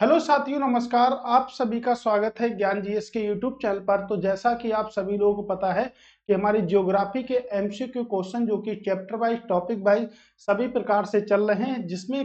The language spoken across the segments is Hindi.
हेलो साथियों, नमस्कार। आप सभी का स्वागत है ज्ञान जीएस के यूट्यूब चैनल पर। तो जैसा कि आप सभी लोगों को पता है कि हमारी ज्योग्राफी के एमसीक्यू क्वेश्चन जो कि चैप्टर वाइज टॉपिक वाइज सभी प्रकार से चल रहे हैं, जिसमें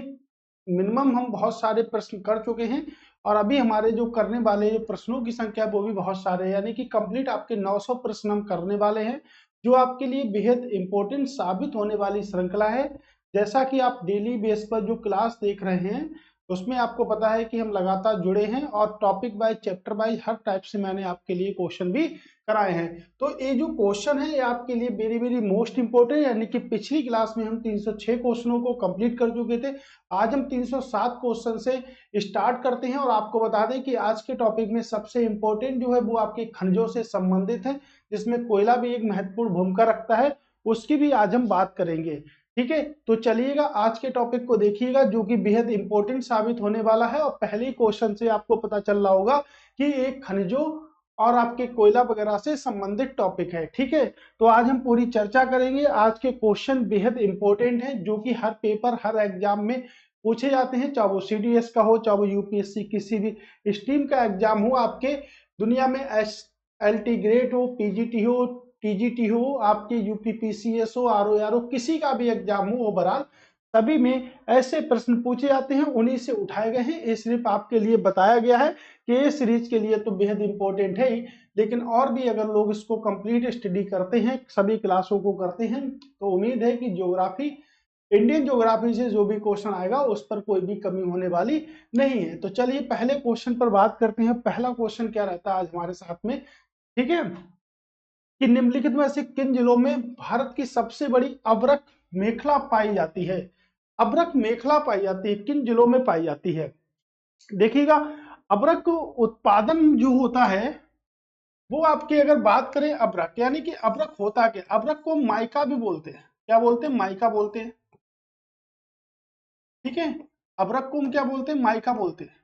मिनिमम हम बहुत सारे प्रश्न कर चुके हैं और अभी हमारे जो करने वाले प्रश्नों की संख्या वो भी बहुत सारे हैं, यानी कि कंप्लीट आपके 900 प्रश्न हम करने वाले हैं, जो आपके लिए बेहद इंपॉर्टेंट साबित होने वाली श्रृंखला है। जैसा कि आप डेली बेस पर जो क्लास देख रहे हैं उसमें आपको पता है कि हम लगातार जुड़े हैं और टॉपिक वाइज चैप्टर वाइज हर टाइप से मैंने आपके लिए क्वेश्चन भी कराए हैं। तो ये जो क्वेश्चन है ये आपके लिए वेरी वेरी मोस्ट इंपोर्टेंट, यानी कि पिछली क्लास में हम 306 क्वेश्चनों को कंप्लीट कर चुके थे। आज हम 307 क्वेश्चन से स्टार्ट करते हैं और आपको बता दें कि आज के टॉपिक में सबसे इंपॉर्टेंट जो है वो आपके खनिजों से संबंधित है, जिसमें कोयला भी एक महत्वपूर्ण भूमिका रखता है, उसकी भी आज हम बात करेंगे। ठीक है, तो चलिएगा आज के टॉपिक को देखिएगा जो कि बेहद इंपॉर्टेंट साबित होने वाला है। और पहले क्वेश्चन से आपको पता चल रहा होगा कि एक खनिजों और आपके कोयला वगैरह से संबंधित टॉपिक है। ठीक है, तो आज हम पूरी चर्चा करेंगे। आज के क्वेश्चन बेहद इंपॉर्टेंट है जो कि हर पेपर हर एग्जाम में पूछे जाते हैं, चाहे वो सीडीएस का हो, चाहे वो यूपीएससी किसी भी स्ट्रीम का एग्जाम हो आपके दुनिया में, एस एल ग्रेड हो, पीजीटी हो, टीजीटी हो, आपके यूपीपीसीएस हो, आरओआर हो, किसी का भी एग्जाम हो ओवरऑल, सभी में ऐसे प्रश्न पूछे जाते हैं, उन्हीं से उठाए गए हैं। ये सिर्फ आपके लिए बताया गया है कि ये सीरीज के लिए तो बेहद इंपॉर्टेंट है ही, लेकिन और भी अगर लोग इसको कंप्लीट स्टडी करते हैं, सभी क्लासों को करते हैं, तो उम्मीद है कि ज्योग्राफी, इंडियन ज्योग्राफी से जो भी क्वेश्चन आएगा उस पर कोई भी कमी होने वाली नहीं है। तो चलिए पहले क्वेश्चन पर बात करते हैं। पहला क्वेश्चन क्या रहता है आज हमारे साथ में, ठीक है, कि निम्नलिखित में से किन जिलों में भारत की सबसे बड़ी अभ्रक मेखला पाई जाती है। अभ्रक मेखला पाई जाती है, किन जिलों में पाई जाती है? देखिएगा, अभ्रक उत्पादन जो होता है वो आपकी अगर बात करें, अभ्रक यानी कि अभ्रक होता क्या, अभ्रक को माइका भी बोलते हैं। क्या बोलते हैं? माइका बोलते हैं। ठीक है, अभ्रक को हम क्या बोलते हैं? माइका बोलते हैं।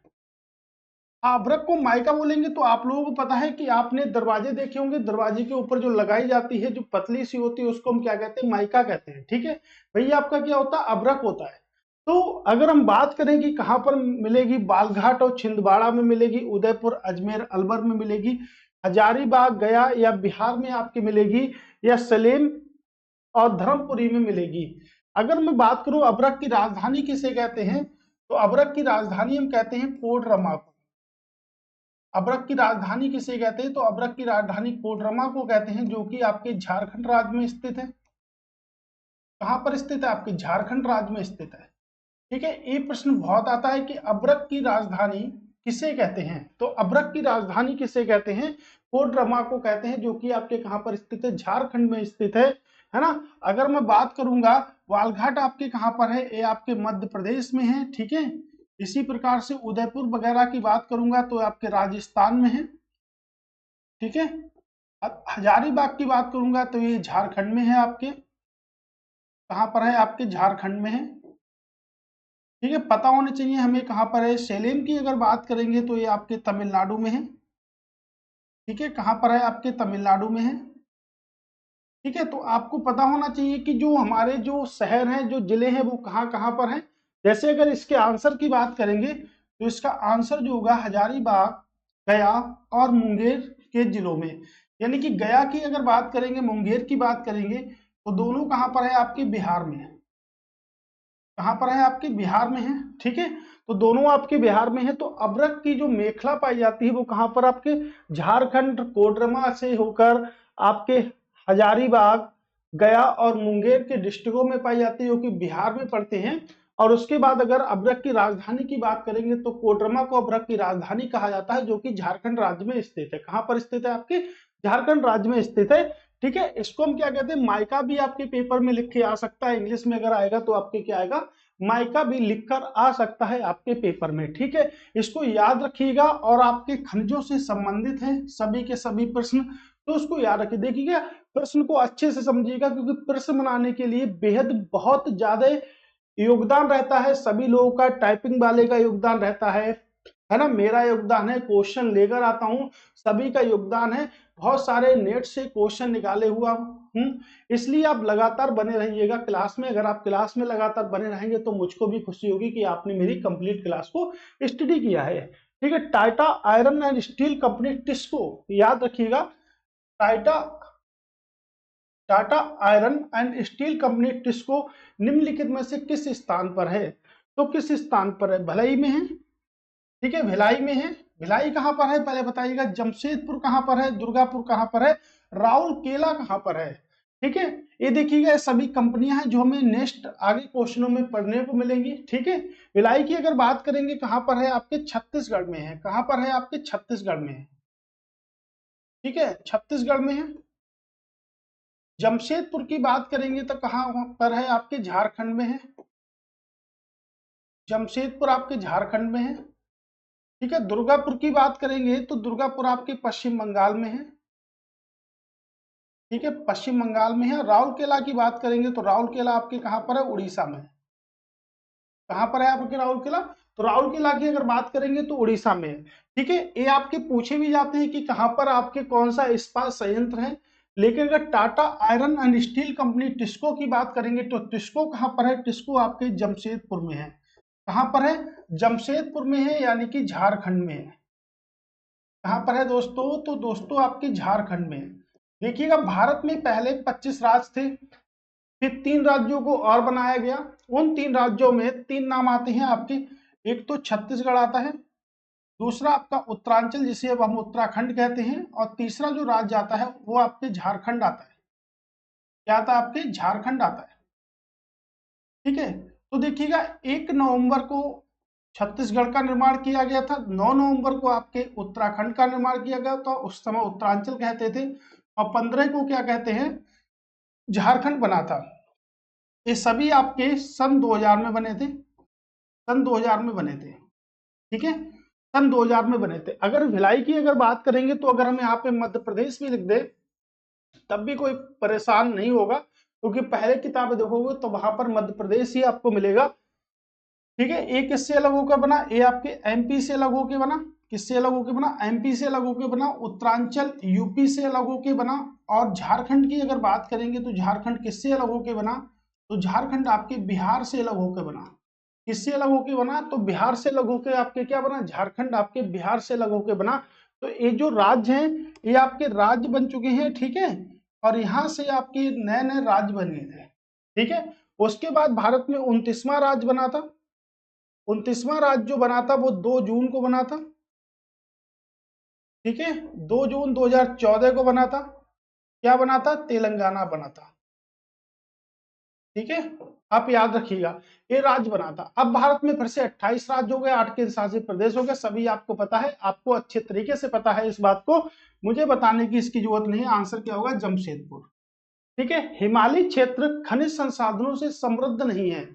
अभ्रक को माइका बोलेंगे तो आप लोगों को पता है कि आपने दरवाजे देखे होंगे, दरवाजे के ऊपर जो लगाई जाती है, जो पतली सी होती है, उसको हम क्या कहते हैं? माइका कहते हैं। ठीक है, भैया आपका क्या होता है? अभ्रक होता है। तो अगर हम बात करें कि कहां पर मिलेगी, बालघाट और छिंदवाड़ा में मिलेगी, उदयपुर, अजमेर, अलवर में मिलेगी, हजारीबाग, गया या बिहार में आपकी मिलेगी, या सलेम और धर्मपुरी में मिलेगी। अगर मैं बात करूं अभ्रक की राजधानी किसे कहते हैं, तो अभ्रक की राजधानी हम कहते हैं कोडरमा को। अभ्रक की राजधानी किसे कहते हैं? तो अभ्रक की राजधानी कोडरमा को कहते हैं, जो कि आपके झारखंड राज्य में स्थित है। कहां पर स्थित है? आपके झारखंड राज्य में स्थित है। ठीक है, ये प्रश्न बहुत आता है कि अभ्रक की राजधानी किसे कहते हैं। तो अभ्रक की राजधानी किसे कहते हैं? कोडरमा को कहते हैं, जो कि आपके कहां पर स्थित है? झारखंड में स्थित है ना। अगर मैं बात करूंगा वालघाट आपके कहां पर है? ये आपके मध्य प्रदेश में है। ठीक है, इसी प्रकार से उदयपुर वगैरह की बात करूंगा तो आपके राजस्थान में है। ठीक है, अब हजारीबाग की बात करूंगा तो ये झारखंड में है। आपके कहां पर है? आपके झारखंड में है। ठीक है, पता होने चाहिए हमें कहां पर है। सेलेम की अगर बात करेंगे तो ये आपके तमिलनाडु में है। ठीक है, कहां पर है? आपके तमिलनाडु में है। ठीक है, तो आपको पता होना चाहिए कि जो हमारे जो शहर हैं, जो जिले हैं, वो कहां कहां पर हैं। जैसे अगर इसके आंसर की बात करेंगे तो इसका आंसर जो होगा हजारीबाग, गया और मुंगेर के जिलों में। यानी कि गया की अगर बात करेंगे, मुंगेर की बात करेंगे, तो दोनों कहां पर है? आपके बिहार में है। कहां पर है? आपके बिहार में है। ठीक है, तो दोनों आपके बिहार में है। तो अभ्रक की जो मेखला पाई जाती है वो कहां पर? आपके झारखंड कोडरमा से होकर आपके हजारीबाग, गया और मुंगेर के डिस्ट्रिक्टों में पाई जाती है, जो कि बिहार में पड़ते हैं। और उसके बाद अगर अभ्रक की राजधानी की बात करेंगे तो कोडरमा को अभ्रक की राजधानी कहा जाता है, जो कि झारखंड राज्य में स्थित है। कहां पर स्थित है? आपके झारखंड राज्य में स्थित है। ठीक है, इसको हम क्या कहते हैं? माइका भी आपके पेपर में लिख के आ सकता है, इंग्लिश में अगर आएगा तो आपके क्या आएगा? माइका भी लिखकर आ सकता है आपके पेपर में। ठीक है, इसको याद रखिएगा और आपके खनिजों से संबंधित है सभी के सभी प्रश्न, तो उसको याद रखिए। देखिएगा, प्रश्न को अच्छे से समझिएगा, क्योंकि प्रश्न बनाने के लिए बेहद बहुत ज्यादा योगदान रहता है। सभी लोगों का, टाइपिंग वाले का योगदान रहता है, है ना, मेरा योगदान है, क्वेश्चन लेकर आता हूं, सभी का योगदान है, बहुत सारे नेट से क्वेश्चन निकाले हुआ हूं, इसलिए आप लगातार बने रहिएगा क्लास में। अगर आप क्लास में लगातार बने रहेंगे तो मुझको भी खुशी होगी कि आपने मेरी कंप्लीट क्लास को स्टडी किया है। ठीक है, Tata Iron and Steel company TISCO, याद रखिएगा, Tata Tata Iron and Steel company TISCO निम्नलिखित में से किस स्थान पर है? तो किस स्थान पर है? भिलाई में है। ठीक है, भिलाई में है। भिलाई कहां पर है पहले बताइएगा, जमशेदपुर कहां पर है, दुर्गापुर कहां पर है, राउरकेला कहां पर है? ठीक है, ये देखिएगा, ये सभी कंपनियां हैं जो हमें नेक्स्ट आगे क्वेश्चनों में पढ़ने को मिलेंगी। ठीक है, भिलाई की अगर बात करेंगे कहां पर है, आपके छत्तीसगढ़ में है। कहां पर है? आपके छत्तीसगढ़ में है। ठीक है, छत्तीसगढ़ में है। जमशेदपुर की बात करेंगे तो कहां पर है? आपके झारखंड में है। जमशेदपुर आपके झारखंड में है। ठीक है, दुर्गापुर की बात करेंगे तो दुर्गापुर आपके पश्चिम बंगाल में है। ठीक है, पश्चिम बंगाल में है। राउरकेला की बात करेंगे तो राउरकेला आपके कहां पर है? उड़ीसा में। कहां पर है आपके राउरकेला? तो राउरकेला की अगर बात करेंगे तो उड़ीसा में है। ठीक है, ये आपके पूछे भी जाते हैं कि कहां पर आपके कौन सा इस्पात संयंत्र है। लेकिन अगर Tata Iron and Steel company TISCO की बात करेंगे तो टिस्को कहां पर है? टिस्को आपके जमशेदपुर में है। कहां पर है? जमशेदपुर में है, यानी कि झारखंड में है। कहां पर है दोस्तों? तो दोस्तों आपके झारखंड में है। देखिएगा, भारत में पहले 25 राज्य थे, फिर 3 राज्यों को और बनाया गया। उन 3 राज्यों में 3 नाम आते हैं आपके। एक तो छत्तीसगढ़ आता है, दूसरा आपका उत्तरांचल जिसे अब हम उत्तराखंड कहते हैं, और तीसरा जो राज्य आता है वो आपके झारखंड आता है। क्या आता है? आपके झारखंड आता है। ठीक है, तो देखिएगा, 1 नवंबर को छत्तीसगढ़ का निर्माण किया गया था, 9 नवंबर को आपके उत्तराखंड का निर्माण किया गया था, उस समय उत्तरांचल कहते थे, और 15 को क्या कहते हैं? झारखंड बना था। ये सभी आपके सन 2000 में बने थे। सन 2000 में बने थे। ठीक है, सन 2000 में बने थे। अगर भिलाई की अगर बात करेंगे तो अगर हम यहाँ पे मध्य प्रदेश भी लिख दे तब भी कोई परेशान नहीं होगा, क्योंकि पहले किताबें देखोगे तो वहां पर मध्य प्रदेश ही आपको मिलेगा। ठीक है, ए किससे अलग होकर बना? ए आपके एमपी से अलग होकर बना। किससे अलग होकर बना? एमपी से अलग होकर बना। उत्तरांचल यूपी से अलग होकर बना। और झारखंड की अगर बात करेंगे तो झारखंड किससे अलग होकर बना? तो झारखंड आपके बिहार से अलग होकर बना। किससे अलग होकर बना? तो बिहार से अलग होकर आपके क्या बना? झारखंड आपके बिहार से अलग होकर बना। तो ये जो राज्य हैं ये आपके राज्य बन चुके हैं। ठीक है, और यहाँ से आपके नए नए राज्य बने थे। ठीक है, उसके बाद भारत में 29वां राज्य बना था। 29वां राज्य जो बना था वो 2 जून को बना था। ठीक है, 2 जून 2014 को बना था। क्या बना था? तेलंगाना बना था। ठीक है, आप याद रखिएगा, ये राज्य बना था। अब भारत में फिर से 28 राज्य हो गए, 8 केंद्र शासित प्रदेश हो गए। सभी आपको पता है, आपको अच्छे तरीके से पता है, इस बात को मुझे बताने की इसकी जरूरत नहीं है। आंसर क्या होगा? जमशेदपुर। ठीक है, हिमालय क्षेत्र खनिज संसाधनों से समृद्ध नहीं है।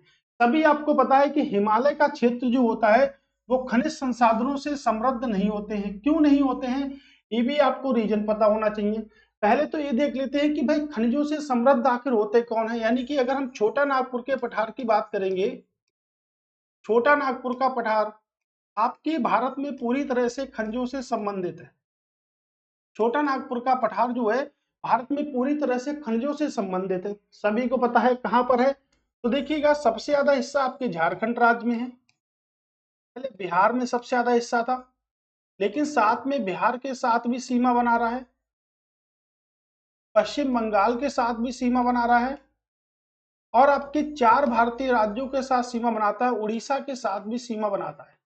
तभी आपको पता है कि हिमालय का क्षेत्र जो होता है वो खनिज संसाधनों से समृद्ध नहीं होते हैं। क्यों नहीं होते हैं, ये भी आपको रीजन पता होना चाहिए। पहले तो ये देख लेते हैं कि भाई खनिजों से समृद्ध आखिर होते कौन है। यानी कि अगर हम छोटा नागपुर के पठार की बात करेंगे, छोटा नागपुर का पठार आपके भारत में पूरी तरह से खनिजों से संबंधित है। छोटा नागपुर का पठार जो है भारत में पूरी तरह से खनिजों से संबंधित है। सभी को पता है कहां पर है। तो देखिएगा, सबसे ज्यादा हिस्सा आपके झारखंड राज्य में है। पहले बिहार में सबसे ज्यादा हिस्सा था, लेकिन साथ में बिहार के साथ भी सीमा बना रहा है, पश्चिम बंगाल के साथ भी सीमा बना रहा है, और आपके 4 भारतीय राज्यों के साथ सीमा बनाता है। उड़ीसा के साथ भी सीमा बनाता है।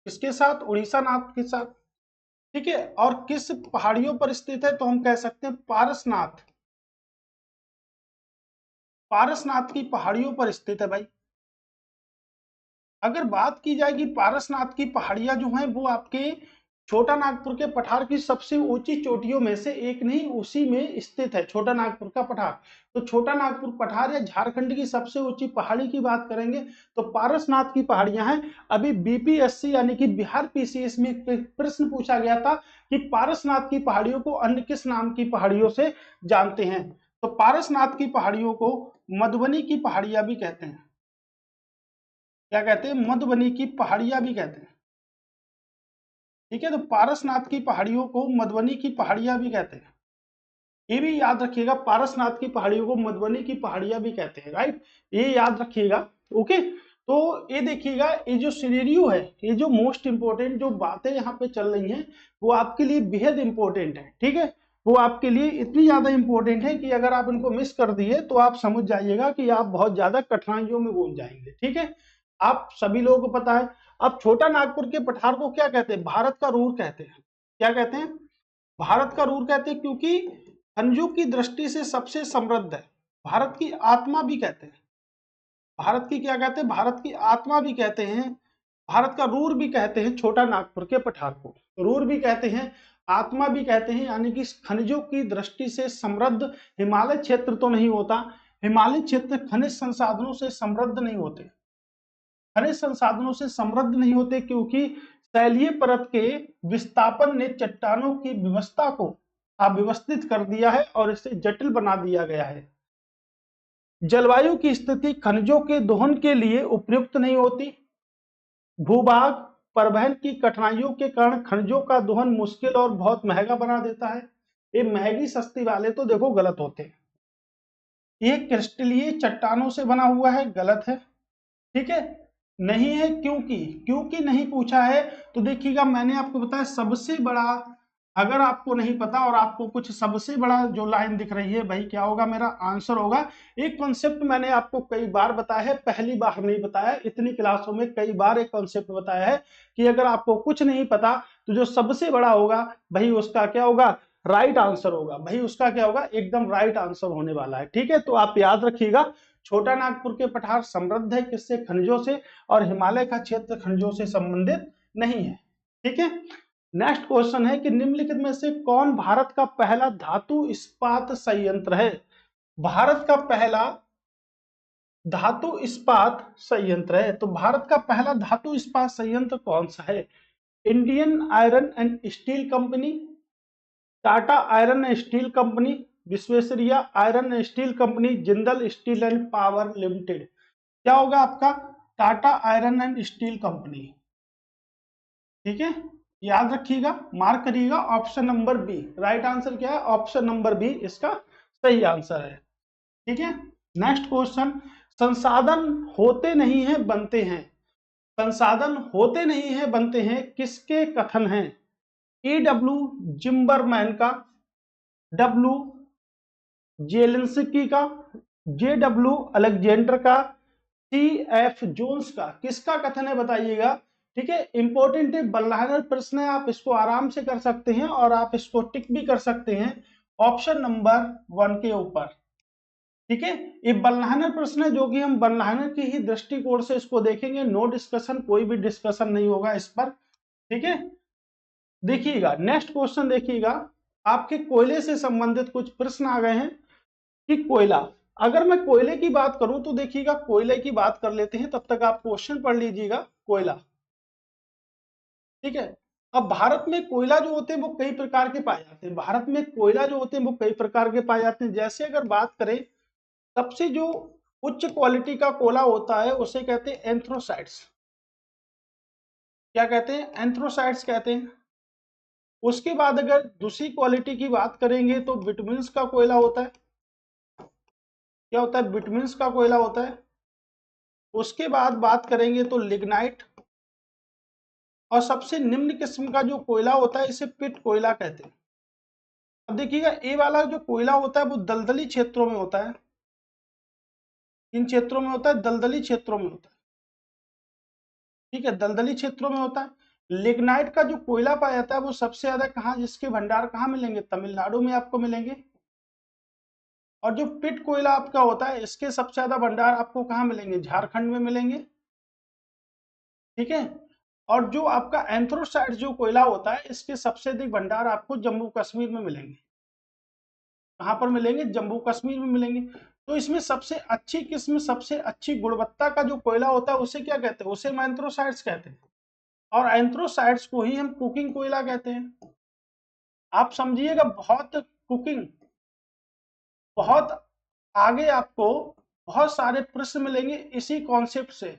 किसके साथ? उड़ीसा नाथ के साथ। ठीक है, और किस पहाड़ियों पर स्थित है? तो हम कह सकते हैं पारसनाथ। पारसनाथ की पहाड़ियों पर स्थित है भाई। अगर बात की जाए कि पारसनाथ की पहाड़ियां जो हैं वो आपके छोटा नागपुर के पठार की सबसे ऊंची चोटियों में से एक नहीं, उसी में स्थित है छोटा नागपुर का पठार। तो छोटा नागपुर पठार या झारखंड की सबसे ऊंची पहाड़ी की बात करेंगे तो पारसनाथ की पहाड़ियां हैं। अभी बीपीएससी यानी कि बिहार पीसीएस में एक प्रश्न पूछा गया था कि पारसनाथ की पहाड़ियों को अन्य किस नाम की पहाड़ियों से जानते हैं। तो पारसनाथ की पहाड़ियों को मधुबनी की पहाड़ियां भी कहते हैं। क्या कहते हैं? मधुबनी की पहाड़ियां भी कहते हैं। ठीक है, तो पारसनाथ की पहाड़ियों को मधुबनी की पहाड़ियां भी कहते हैं, ये भी याद रखिएगा, पारसनाथ की पहाड़ियों को मधुबनी की पहाड़ियां भी कहते हैं, राइट, ये याद रखिएगा। ओके, तो ये देखिएगा, ये जो सिनेरियो है, ये जो मोस्ट इंपोर्टेंट जो बातें यहाँ पे चल रही हैं वो आपके लिए बेहद इंपॉर्टेंट है। ठीक है, वो आपके लिए इतनी ज्यादा इंपॉर्टेंट है कि अगर आप इनको मिस कर दिए तो आप समझ जाइएगा कि आप बहुत ज्यादा कठिनाइयों में घूम जाएंगे। ठीक है, आप सभी लोगों को पता है। अब छोटा नागपुर के पठार को क्या कहते हैं? भारत का रूर कहते हैं। क्या कहते हैं? भारत का रूर कहते हैं, क्योंकि खनिजों की दृष्टि से सबसे समृद्ध है। भारत की आत्मा भी कहते हैं, भारत की क्या कहते हैं? भारत की आत्मा भी कहते हैं, भारत का रूर भी कहते हैं छोटा नागपुर के पठार को, रूर भी कहते हैं, आत्मा भी कहते हैं, यानी कि खनिजों की दृष्टि से समृद्ध। हिमालय क्षेत्र तो नहीं होता, हिमालय क्षेत्र खनिज संसाधनों से समृद्ध नहीं होते, खनिज संसाधनों से समृद्ध नहीं होते, क्योंकि तैलीय परत के विस्थापन ने चट्टानों की व्यवस्था को अव्यवस्थित कर दिया है और इसे जटिल बना दिया गया है। जलवायु की स्थिति खनिजों के दोहन के लिए उपयुक्त नहीं होती। भूभाग परिवहन की कठिनाइयों के कारण खनिजों का दोहन मुश्किल और बहुत महंगा बना देता है। ये महंगी सस्ती वाले तो देखो गलत होते हैं। ये क्रिस्टलीय चट्टानों से बना हुआ है, गलत है। ठीक है, नहीं है, क्योंकि क्योंकि नहीं पूछा है तो देखिएगा, मैंने आपको बताया सबसे बड़ा, अगर आपको नहीं पता और आपको कुछ सबसे बड़ा जो लाइन दिख रही है, भाई क्या होगा? मेरा आंसर होगा। एक कॉन्सेप्ट मैंने आपको कई बार बताया है, पहली बार नहीं बताया, इतनी क्लासों में कई बार एक कॉन्सेप्ट बताया है कि अगर आपको कुछ नहीं पता तो जो सबसे बड़ा होगा भाई उसका क्या होगा? राइट आंसर होगा। भाई उसका क्या होगा? एकदम राइट आंसर होने वाला है। ठीक है, तो आप याद रखिएगा, छोटा नागपुर के पठार समृद्ध है, किससे? खनिजों से, और हिमालय का क्षेत्र खनिजों से संबंधित नहीं है। ठीक है, नेक्स्ट क्वेश्चन है कि निम्नलिखित में से कौन भारत का पहला धातु इस्पात संयंत्र है? भारत का पहला धातु इस्पात संयंत्र है, तो भारत का पहला धातु इस्पात संयंत्र कौन सा है? Indian Iron and Steel Company, Tata Iron and Steel Company, Visvesvaraya Iron and Steel Company, Jindal Steel and Power Limited. क्या होगा आपका? Tata Iron and Steel Company. ठीक है, याद रखिएगा, मार्क करिएगा, option number B right answer. क्या है? ऑप्शन नंबर बी इसका सही आंसर है। ठीक है, नेक्स्ट क्वेश्चन, संसाधन होते नहीं है बनते हैं, संसाधन होते नहीं है बनते हैं किसके कथन हैं? E.W. जिम्बरमैन का, डब्ल्यू जेलेंस्की का, J.W. अलेक्जेंडर का, C.F. जोन्स का, किसका कथन है बताइएगा। ठीक है, इंपॉर्टेंट है, बल्लाहनर प्रश्न है, आप इसको आराम से कर सकते हैं और आप इसको टिक भी कर सकते हैं ऑप्शन नंबर 1 के ऊपर। ठीक है, ये बल्लाहनर प्रश्न है, जो कि हम बल्लाहनर की ही दृष्टिकोण से इसको देखेंगे, नो डिस्कशन, कोई भी डिस्कशन नहीं होगा इस पर। ठीक है, देखिएगा नेक्स्ट क्वेश्चन, देखिएगा आपके कोयले से संबंधित कुछ प्रश्न आ गए हैं कि कोयला, अगर मैं कोयले की बात करूं तो देखिएगा, कोयले की बात कर लेते हैं, तब तक आप क्वेश्चन पढ़ लीजिएगा। कोयला, ठीक है, अब भारत में कोयला जो होते हैं वो कई प्रकार के पाए जाते हैं, भारत में कोयला जो होते हैं वो कई प्रकार के पाए जाते हैं। जैसे अगर बात करें, सबसे जो उच्च क्वालिटी का कोयला होता है उसे कहते हैं एंथ्रोसाइट्स। क्या कहते हैं? एंथ्रोसाइट्स कहते हैं। उसके बाद अगर दूसरी क्वालिटी की बात करेंगे तो बिटुमिन्स का कोयला होता है। क्या होता है? बिटुमिन्स का कोयला होता है। उसके बाद बात करेंगे तो लिग्नाइट, और सबसे निम्न किस्म का जो कोयला होता है इसे पिट कोयला कहते हैं। अब देखिएगा, ये वाला जो कोयला होता है वो दलदली क्षेत्रों में होता है, इन क्षेत्रों में होता है, दलदली क्षेत्रों में होता है। ठीक है, दलदली क्षेत्रों में होता है। लिग्नाइट का जो कोयला पाया जाता है वो सबसे ज्यादा कहाँ, जिसके भंडार कहाँ मिलेंगे? तमिलनाडु में आपको मिलेंगे। और जो पिट कोयला आपका होता है इसके सबसे ज्यादा भंडार आपको कहाँ मिलेंगे? झारखंड में मिलेंगे। ठीक है, और जो आपका एंथ्रोसाइट जो कोयला होता है इसके सबसे अधिक भंडार आपको जम्मू कश्मीर में मिलेंगे। कहां पर मिलेंगे? जम्मू कश्मीर में मिलेंगे। तो इसमें सबसे अच्छी किस्म, सबसे अच्छी गुणवत्ता का जो कोयला होता है उसे क्या कहते हैं? उसे हम एंथ्रोसाइट्स कहते हैं, और एंथ्रोसाइट्स को ही हम कुकिंग कोयला कहते हैं। आप समझिएगा, बहुत कुकिंग, बहुत आगे आपको बहुत सारे प्रश्न मिलेंगे इसी कॉन्सेप्ट से।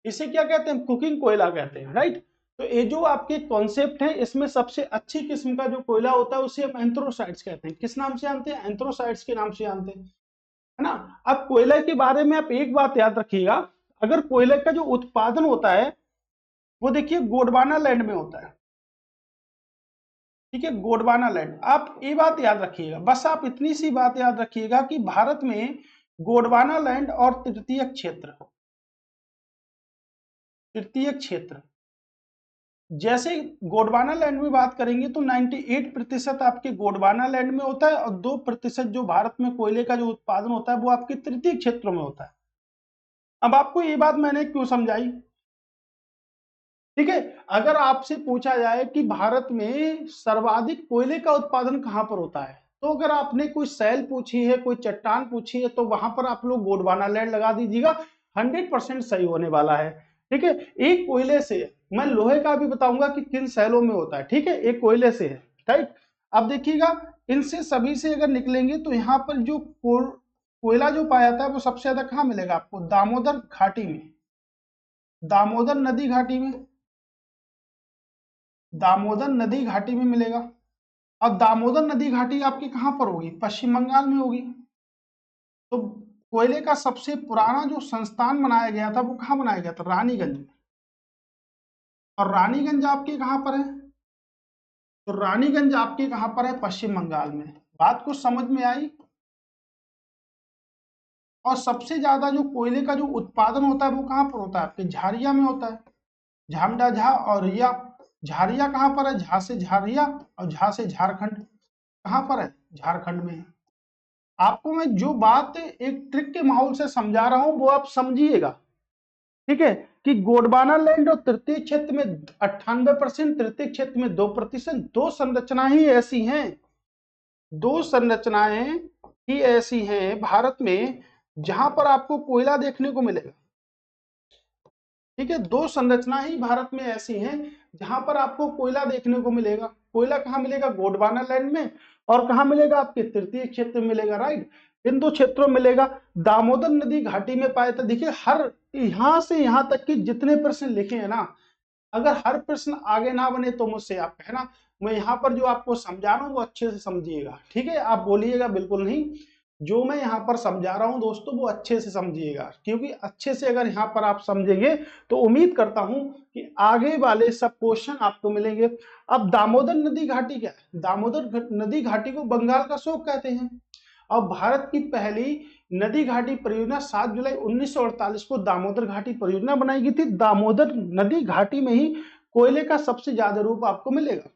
इसे क्या कहते हैं? कुकिंग कोयला कहते हैं, राइट। तो ये जो आपके कॉन्सेप्ट है, इसमें सबसे अच्छी किस्म का जो कोयला होता है उसे हम एंथ्रोसाइट्स कहते हैं। किस नाम से जानते हैं? एंथ्रोसाइट्स के नाम से जानते हैं, है ना। अब कोयले के बारे में आप एक बात याद रखिएगा, अगर कोयले का जो उत्पादन होता है वो देखिए गोंडवाना लैंड में होता है, ठीक है, गोंडवाना लैंड। आप ये बात याद रखिएगा, बस आप इतनी सी बात याद रखिएगा कि भारत में गोंडवाना लैंड और तृतीय क्षेत्र जैसे गोंडवाना लैंड में बात करेंगे तो 98% आपके गोंडवाना लैंड में होता है, और 2% जो भारत में कोयले का जो उत्पादन होता है वो आपके तृतीय क्षेत्रों में होता है। अब आपको ये बात मैंने क्यों समझाई, ठीक है। अगर आपसे पूछा जाए कि भारत में सर्वाधिक कोयले का उत्पादन कहां पर होता है, तो अगर आपने कोई सैल पूछी है, कोई चट्टान पूछी है, तो वहां पर आप लोग गोंडवाना लैंड लगा दीजिएगा, 100% सही होने वाला है, ठीक है। एक कोयले से, मैं लोहे का भी बताऊंगा कि किन सैलों में होता है, ठीक है, एक कोयले से है, राइट। अब देखिएगा, इनसे सभी से अगर निकलेंगे तो यहाँ पर जो कोयला जो पाया जाता है वो सबसे ज्यादा कहाँ मिलेगा आपको? दामोदर घाटी में, दामोदर नदी घाटी में, दामोदर नदी घाटी में मिलेगा। और दामोदर नदी घाटी आपकी कहां पर होगी? पश्चिम बंगाल में होगी। तो कोयले का सबसे पुराना जो संस्थान बनाया गया था वो कहां बनाया गया था? रानीगंज में। और रानीगंज आपके कहां पर है? तो रानीगंज आपके कहां पर है? पश्चिम बंगाल में। बात कुछ समझ में आई? और सबसे ज्यादा जो कोयले का जो उत्पादन होता है वो कहां पर होता है? आपके झारिया में होता है, झामडा झा और रिया। झारिया कहां पर है? झा से झारिया और झा से झारखंड, कहां पर है? झारखंड में है। आपको मैं जो बात एक ट्रिक के माहौल से समझा रहा हूं वो आप समझिएगा, ठीक है, कि गोंडवाना लैंड और तृतीय क्षेत्र में 98%, तृतीय क्षेत्र में 2%। दो संरचना ही ऐसी हैं, दो संरचनाएं ही ऐसी हैं भारत में जहां पर आपको कोयला देखने को मिलेगा, ठीक है। दो संरचना ही भारत में ऐसी हैं जहां पर आपको कोयला देखने को मिलेगा। कोयला कहाँ मिलेगा? गोंडवाना लैंड में। और कहाँ मिलेगा? आपके तृतीय क्षेत्र में मिलेगा, राइट। इन दो क्षेत्रों में मिलेगा। दामोदर नदी घाटी में पाए तो देखिए, हर यहां से यहां तक कि जितने प्रश्न लिखे हैं ना, अगर हर प्रश्न आगे ना बने तो मुझसे आप कहना, मैं यहाँ पर जो आपको समझा रहा हूँ वो अच्छे से समझिएगा, ठीक है। आप बोलिएगा बिल्कुल नहीं, जो मैं यहाँ पर समझा रहा हूँ दोस्तों वो अच्छे से समझिएगा, क्योंकि अच्छे से अगर यहाँ पर आप समझेंगे तो उम्मीद करता हूँ कि आगे वाले सब क्वेश्चन आपको मिलेंगे। अब दामोदर नदी घाटी क्या है? दामोदर नदी घाटी को बंगाल का शोक कहते हैं। और भारत की पहली नदी घाटी परियोजना 7 जुलाई 1948 को दामोदर घाटी परियोजना बनाई गई थी। दामोदर नदी घाटी में ही कोयले का सबसे ज्यादा रूप आपको मिलेगा,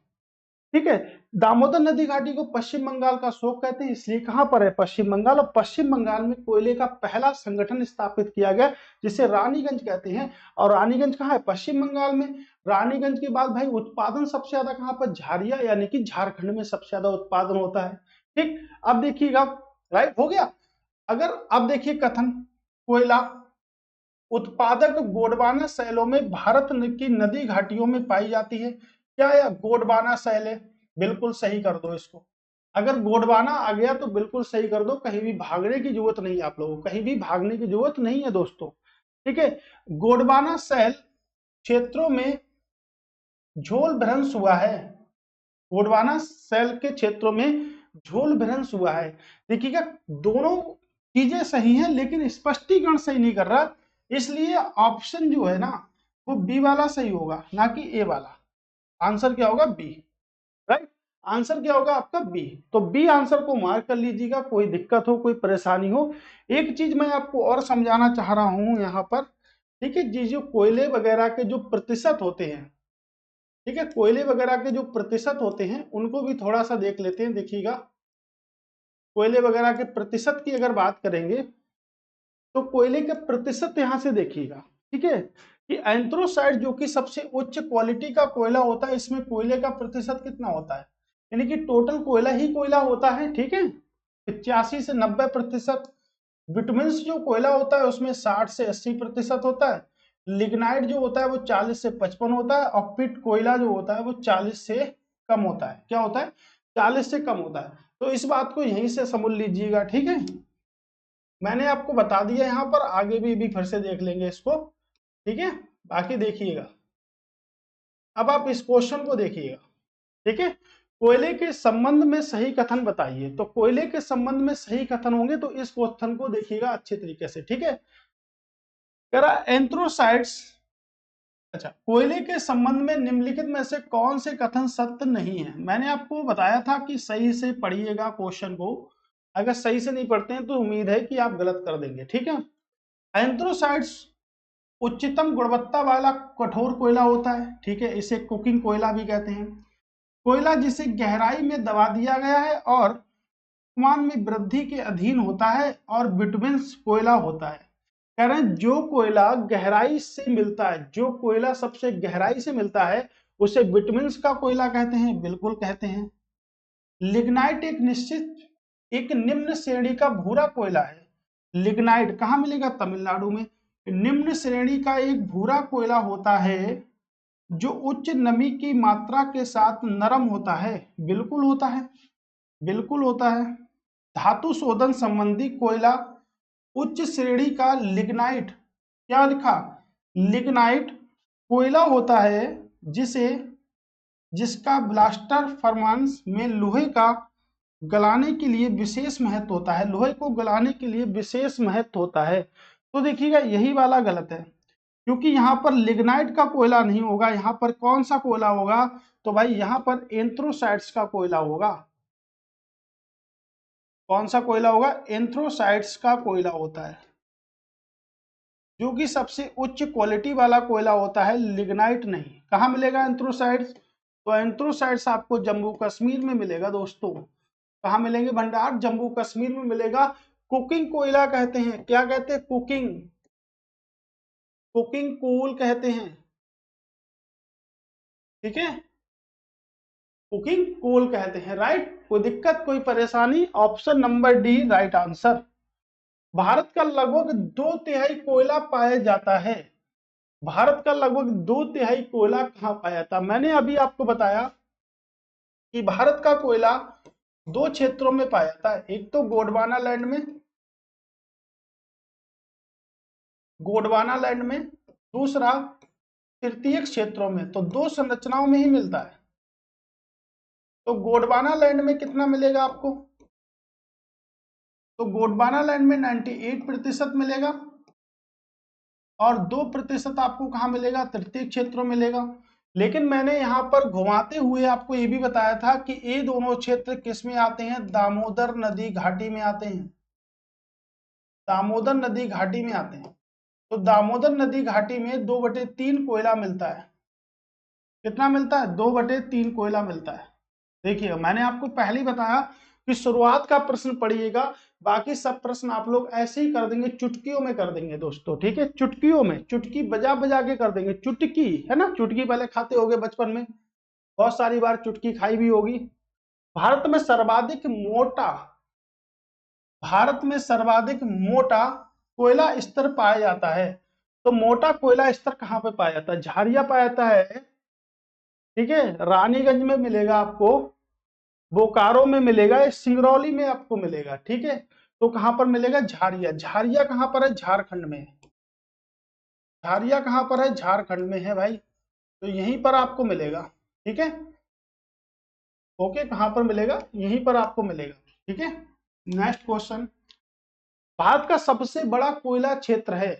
ठीक है। दामोदर नदी घाटी को पश्चिम बंगाल का शोक कहते हैं, इसलिए कहां पर है? पश्चिम बंगाल। और पश्चिम बंगाल में कोयले का पहला संगठन स्थापित किया गया जिसे रानीगंज कहते हैं। और रानीगंज कहां है? पश्चिम बंगाल में। रानीगंज के बाद भाई उत्पादन सबसे ज्यादा कहां पर? झारिया यानी कि झारखंड में सबसे ज्यादा उत्पादन होता है, ठीक। अब देखिएगा, राइट हो गया। अगर अब देखिए कथन, कोयला उत्पादक गोंडवाना शैलों में भारत की नदी घाटियों में पाई जाती है। क्या यह गोंडवाना शैल है? बिल्कुल सही कर दो इसको। अगर गोंडवाना आ गया तो बिल्कुल सही कर दो, कहीं भी भागने की जरूरत नहीं है, आप लोगों को कहीं भी भागने की जरूरत नहीं है दोस्तों, ठीक है। गोंडवाना शैल क्षेत्रों में झोल भ्रंश हुआ है। गोंडवाना शैल के क्षेत्रों में झोल भ्रंश हुआ है। देखिएगा, दोनों चीजें सही हैं लेकिन स्पष्टीकरण सही नहीं कर रहा, इसलिए ऑप्शन जो है ना वो बी वाला सही होगा, ना कि ए वाला। आंसर क्या होगा? B, right. आंसर क्या होगा आपका? बी। तो बी आंसर को मार्क कर लीजिएगा, कोई दिक्कत हो, कोई परेशानी हो। एक चीज मैं आपको और समझाना चाह रहा हूं यहाँ पर, ठीक है जी, जो कोयले वगैरह के जो प्रतिशत होते हैं, ठीक है, कोयले वगैरह के जो प्रतिशत होते हैं उनको भी थोड़ा सा देख लेते हैं। देखिएगा, कोयले वगैरह के प्रतिशत की अगर बात करेंगे तो कोयले के प्रतिशत यहां से देखिएगा, ठीक है, कि एंथ्रोसाइट जो कि सबसे उच्च क्वालिटी का कोयला होता है, इसमें कोयले का प्रतिशत कितना होता है? यानी कि टोटल कोयला ही कोयला होता है, ठीक है, 85 से 90%। विटामिन्स जो कोयला होता है उसमें 60 से 80% होता है। लिग्नाइट जो होता है वो 40 से 55 होता है। और पिट कोयला जो होता है वो 40 से कम होता है। क्या होता है? 40 से कम होता है। तो इस बात को यहीं से समझ लीजिएगा, ठीक है। मैंने आपको बता दिया, यहाँ पर आगे भी फिर से देख लेंगे इसको, ठीक है। बाकी देखिएगा, अब आप इस क्वेश्चन को देखिएगा, ठीक है। कोयले के संबंध में सही कथन बताइए, तो कोयले के संबंध में सही कथन होंगे तो इस क्वेश्चन को देखिएगा अच्छे तरीके से, ठीक है। कह रहा एंथ्रोसाइड्स, अच्छा, कोयले के संबंध में निम्नलिखित में से कौन से कथन सत्य नहीं है। मैंने आपको बताया था कि सही से पढ़िएगा क्वेश्चन को, अगर सही से नहीं पढ़ते हैं तो उम्मीद है कि आप गलत कर देंगे, ठीक है। एंथ्रोसाइड्स उच्चतम गुणवत्ता वाला कठोर कोयला होता है, ठीक है, इसे कुकिंग कोयला भी कहते हैं। कोयला जिसे गहराई में दबा दिया गया है और तापमान में वृद्धि के अधीन होता है और बिटुमेन्स कोयला होता है। कह रहे हैं जो कोयला गहराई से मिलता है, जो कोयला सबसे गहराई से मिलता है उसे बिटुमेन्स का कोयला कहते हैं, बिल्कुल कहते हैं। लिग्नाइट एक निम्न श्रेणी का भूरा कोयला है। लिग्नाइट कहाँ मिलेगा? तमिलनाडु में। निम्न श्रेणी का एक भूरा कोयला होता है जो उच्च नमी की मात्रा के साथ नरम होता है, बिल्कुल होता है, बिल्कुल होता है। धातु शोधन संबंधी कोयला उच्च श्रेणी का लिग्नाइट, क्या लिखा? लिग्नाइट कोयला होता है जिसका ब्लास्टर फर्मांस में लोहे का गलाने के लिए विशेष महत्व होता है, लोहे को गलाने के लिए विशेष महत्व होता है। तो देखिएगा यही वाला गलत है, क्योंकि यहाँ पर लिग्नाइट का कोयला नहीं होगा, यहाँ पर कौन सा कोयला होगा? तो भाई यहाँ पर एंथ्रोसाइड्स का कोयला होगा। कौन सा कोयला होगा? एंथ्रोसाइड्स का कोयला होता है, जो कि सबसे उच्च क्वालिटी वाला कोयला होता है, लिग्नाइट नहीं। कहाँ मिलेगा एंथ्रोसाइड्स? तो एंथ्रोसाइड्स आपको जम्मू कश्मीर में मिलेगा दोस्तों। कहाँ मिलेंगे भंडार? जम्मू कश्मीर में मिलेगा। कुकिंग कोयला कहते हैं, क्या कहते हैं? कुकिंग, कुकिंग कोल कहते हैं, ठीक है, कुकिंग कोल कहते हैं। राइट, कोई दिक्कत, कोई परेशानी? Option number D right answer. Bharat का लगभग 2/3 कोयला पाया जाता है। भारत का लगभग 2/3 कोयला कहाँ पाया जाता? मैंने अभी आपको बताया कि भारत का कोयला 2 क्षेत्रों में पाया जाता है, एक तो गोंडवाना लैंड में, गोंडवाना लैंड में, दूसरा तृतीयक क्षेत्रों में। तो 2 संरचनाओं में ही मिलता है। तो गोंडवाना लैंड में कितना मिलेगा आपको? तो गोंडवाना लैंड में 98% मिलेगा और 2% आपको कहाँ मिलेगा? तृतीय क्षेत्रों में मिलेगा। लेकिन मैंने यहाँ पर घुमाते हुए आपको ये भी बताया था कि ये दोनों क्षेत्र किस में आते हैं? दामोदर नदी घाटी में आते हैं, दामोदर नदी घाटी में आते हैं। तो दामोदर नदी घाटी में 2/3 कोयला मिलता है। कितना मिलता है? 2/3 कोयला मिलता है। देखिए मैंने आपको पहले ही बताया कि शुरुआत का प्रश्न पढ़िएगा, बाकी सब प्रश्न आप लोग ऐसे ही कर देंगे, चुटकियों में कर देंगे दोस्तों, ठीक है, चुटकियों में, चुटकी बजा बजा के कर देंगे। चुटकी है ना, चुटकी पहले खाते होगे बचपन में, बहुत सारी बार चुटकी खाई भी होगी। भारत में सर्वाधिक मोटा, भारत में सर्वाधिक मोटा कोयला स्तर पाया जाता है। तो मोटा कोयला स्तर कहाँ पे पाया जाता है? झारिया पाया जाता है, ठीक है, रानीगंज में मिलेगा आपको, बोकारो में मिलेगा, सिंगरौली में आपको मिलेगा, ठीक है। तो कहां पर मिलेगा? झारिया। झारिया कहां पर है? झारखंड में। झारिया कहां पर है? झारखंड में है भाई, तो यहीं पर आपको मिलेगा, ठीक है। ओके, कहां पर मिलेगा? यहीं पर आपको मिलेगा, ठीक है। नेक्स्ट क्वेश्चन, भारत का सबसे बड़ा कोयला क्षेत्र है,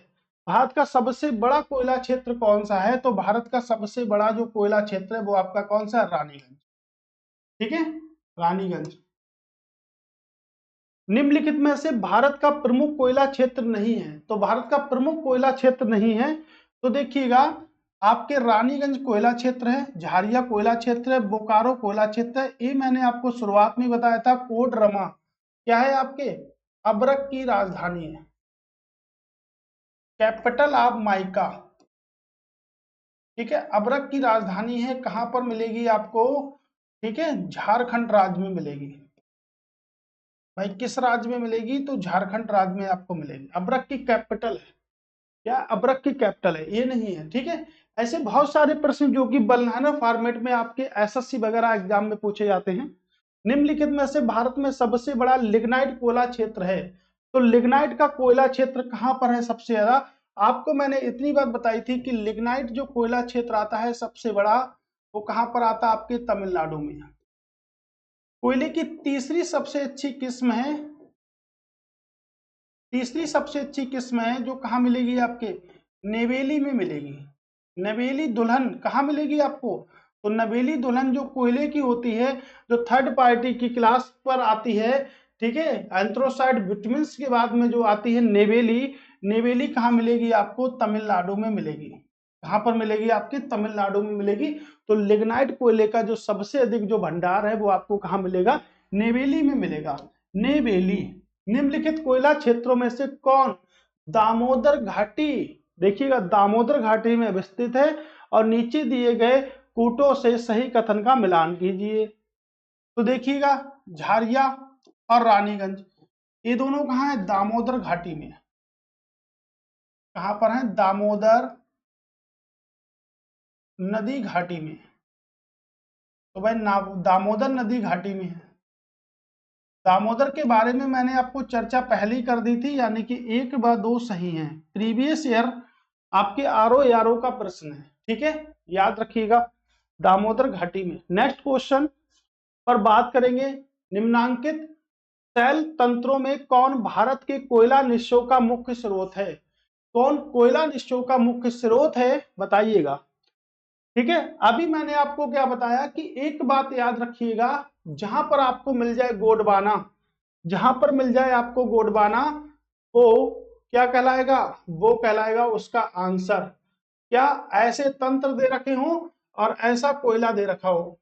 भारत का सबसे बड़ा कोयला क्षेत्र कौन सा है? तो भारत का सबसे बड़ा जो कोयला क्षेत्र है वो आपका कौन सा है? रानीगंज, ठीक है, रानीगंज। निम्नलिखित में से भारत का प्रमुख कोयला क्षेत्र नहीं है, तो भारत का प्रमुख कोयला क्षेत्र नहीं है, तो देखिएगा आपके रानीगंज कोयला क्षेत्र है, झारिया कोयला क्षेत्र है, बोकारो कोयला क्षेत्र है। ये मैंने आपको शुरुआत में बताया था। कोडरमा क्या है? आपके अबरक की राजधानी है, कैपिटल ऑफ माइका, ठीक है, अबरक की राजधानी है। कहां पर मिलेगी आपको? ठीक है, झारखंड राज्य में मिलेगी। भाई किस राज्य में मिलेगी? तो झारखंड राज्य में आपको मिलेगी। अबरक की कैपिटल है, क्या अबरक की कैपिटल है? ये नहीं है, ठीक है। ऐसे बहुत सारे प्रश्न जो कि बल्हाना फॉर्मेट में आपके एसएससी वगैरह एग्जाम में पूछे जाते हैं। निम्नलिखित में से भारत में सबसे बड़ा लिग्नाइट कोयला क्षेत्र है, तो लिग्नाइट का कोयला क्षेत्र कहां पर है सबसे ज्यादा? आपको मैंने इतनी बात बताई थी कि लिग्नाइट जो कोयला क्षेत्र आता है सबसे बड़ा वो कहाँ पर आता है? आपके तमिलनाडु में। कोयले की तीसरी सबसे अच्छी किस्म है, तीसरी सबसे अच्छी किस्म है जो कहाँ मिलेगी? आपके नेवेली में मिलेगी। नवेली दुल्हन कहाँ मिलेगी आपको? तो नवेली दुल्हन जो कोयले की होती है, जो थर्ड पार्टी की क्लास पर आती है, ठीक है, एंथ्रोसाइड विटामिन्स के बाद में जो आती है नेवेली, नेवेली कहाँ मिलेगी आपको? तमिलनाडु में मिलेगी। कहाँ पर मिलेगी? आपके तमिलनाडु में मिलेगी। तो लिग्नाइट कोयले का जो सबसे अधिक जो भंडार है वो आपको कहाँ मिलेगा? नेवेली में मिलेगा। नेवेली। निम्नलिखित कोयला क्षेत्रों में से कौन दामोदर घाटी, देखिएगा दामोदर घाटी में विस्तृत है, और नीचे दिए गए कूटों से सही कथन का मिलान कीजिए। तो देखिएगा झारिया और रानीगंज, ये दोनों कहाँ है? दामोदर घाटी में। कहां पर है? दामोदर नदी घाटी में। तो भाई दामोदर नदी घाटी में है। दामोदर के बारे में मैंने आपको चर्चा पहले ही कर दी थी, यानी कि 1 व 2 सही है। प्रीवियस ईयर आपके आरओ यारो का प्रश्न है, ठीक है, याद रखिएगा, दामोदर घाटी में। नेक्स्ट क्वेश्चन पर बात करेंगे, निम्नांकित शैल तंत्रों में कौन भारत के कोयला निश्चयों का मुख्य स्रोत है? कौन कोयला निश्चयों का मुख्य स्रोत है, बताइएगा। ठीक है, अभी मैंने आपको क्या बताया कि एक बात याद रखिएगा, जहां पर आपको मिल जाए गोंडवाना, जहां पर मिल जाए आपको गोंडवाना, वो क्या कहलाएगा? वो कहलाएगा उसका आंसर। क्या ऐसे तंत्र दे रखे हो और ऐसा कोयला दे रखा हो,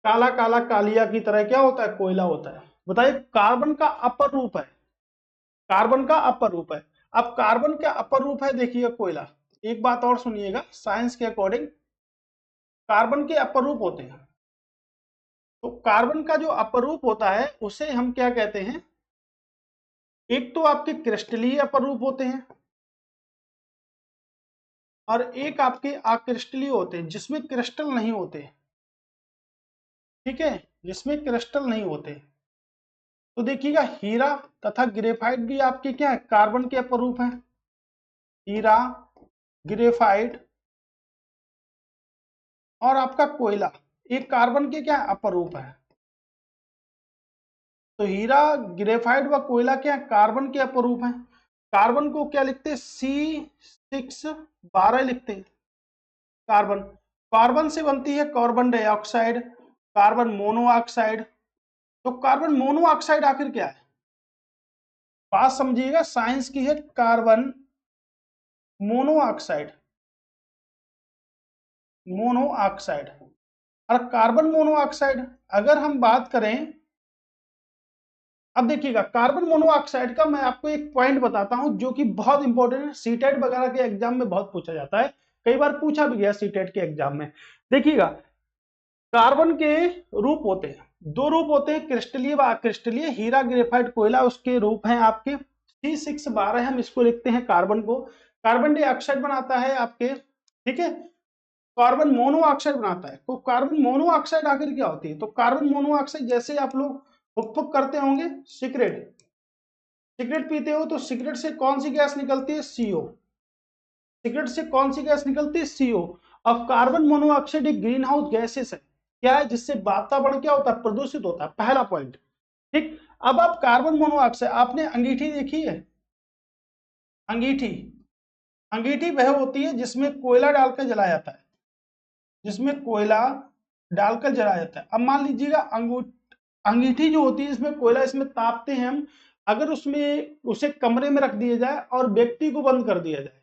काला काला कालिया की तरह, क्या होता है? कोयला होता है। बताइए, कार्बन का अपर रूप है, कार्बन का अपर रूप है। अब कार्बन का अपर रूप है, देखिए कोयला। एक बात और सुनिएगा, साइंस के अकॉर्डिंग कार्बन के अपर रूप होते हैं। तो कार्बन का जो अपर रूप होता है उसे हम क्या कहते हैं? एक तो आपके क्रिस्टलीय अपर रूप होते हैं, और एक आपके अक्रिस्टलीय होते हैं, जिसमें क्रिस्टल नहीं होते। ठीक है, जिसमें क्रिस्टल नहीं होते। तो देखिएगा, हीरा तथा ग्रेफाइट भी आपके क्या है? कार्बन के अपर रूप है। हीरा, ग्रेफाइट और आपका कोयला, एक कार्बन के क्या अपर रूप है। तो हीरा, ग्रेफाइट व कोयला क्या कार्बन के अपर रूप है। कार्बन को क्या लिखते हैं? C612 लिखते हैं। कार्बन, कार्बन से बनती है कार्बन डाइऑक्साइड, कार्बन मोनोऑक्साइड। तो कार्बन मोनोऑक्साइड आखिर क्या है? बात समझिएगा, साइंस की है। Carbon monoxide, monoxide. और कार्बन मोनोऑक्साइड अगर हम बात करें, अब देखिएगा कार्बन मोनोऑक्साइड का मैं आपको एक पॉइंट बताता हूं जो कि बहुत इंपॉर्टेंट है, सीटेट वगैरह के एग्जाम में बहुत पूछा जाता है, कई बार पूछा भी गया सीटेट के एग्जाम में। देखिएगा, कार्बन के रूप होते हैं, 2 रूप होते हैं, क्रिस्टलीय व अक्रिस्टलीय। हीरा, ग्रेफाइट, कोयला उसके रूप हैं आपके। C612 हम इसको लिखते हैं कार्बन को। कार्बन डाइऑक्साइड बनाता है आपके, ठीक है, कार्बन मोनोऑक्साइड बनाता है। तो कार्बन मोनोऑक्साइड आखिर क्या होती है? तो कार्बन मोनोऑक्साइड, जैसे आप लोग फुक फुक करते होंगे, सिगरेट, सिगरेट पीते हो, तो सिगरेट से कौन सी गैस निकलती है? CO। सिगरेट से कौन सी गैस निकलती है? CO। अब कार्बन मोनोऑक्साइड एक ग्रीन हाउस गैसेस है, क्या है? जिससे वातावरण क्या होता है? प्रदूषित होता है, पहला पॉइंट। ठीक, अब आप कार्बन मोनोऑक्साइड, आपने अंगीठी देखी है? अंगीठी, अंगीठी वह होती है जिसमें कोयला डालकर जलाया जाता है, जिसमें कोयला डालकर जलाया जाता है। अब मान लीजिएगा अंगीठी जो होती है, इसमें कोयला, इसमें तापते हैं हम, अगर उसमें उसे कमरे में रख दिया जाए और व्यक्ति को बंद कर दिया जाए,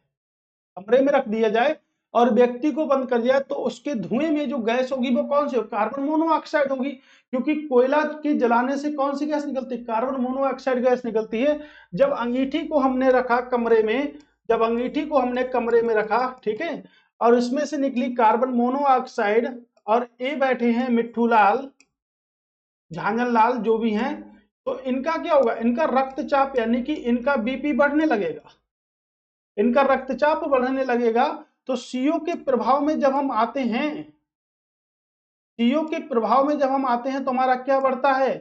कमरे में रख दिया जाए और व्यक्ति को बंद कर दिया, तो उसके धुएं में जो गैस होगी वो कौन सी होगी? कार्बन मोनोऑक्साइड होगी, क्योंकि कोयला के जलाने से कौन सी गैस निकलती है? कार्बन मोनोऑक्साइड गैस निकलती है। जब अंगीठी को हमने रखा कमरे में, जब अंगीठी को हमने कमरे में रखा, ठीक है, और इसमें से निकली कार्बन मोनोऑक्साइड, और ये बैठे हैं मिट्ठू लाल, झांझन लाल, जो भी हैं, तो इनका क्या होगा? इनका रक्तचाप, यानी कि इनका बीपी बढ़ने लगेगा, इनका रक्तचाप बढ़ने लगेगा। तो CO के प्रभाव में जब हम आते हैं, CO के प्रभाव में जब हम आते हैं तो हमारा क्या बढ़ता है?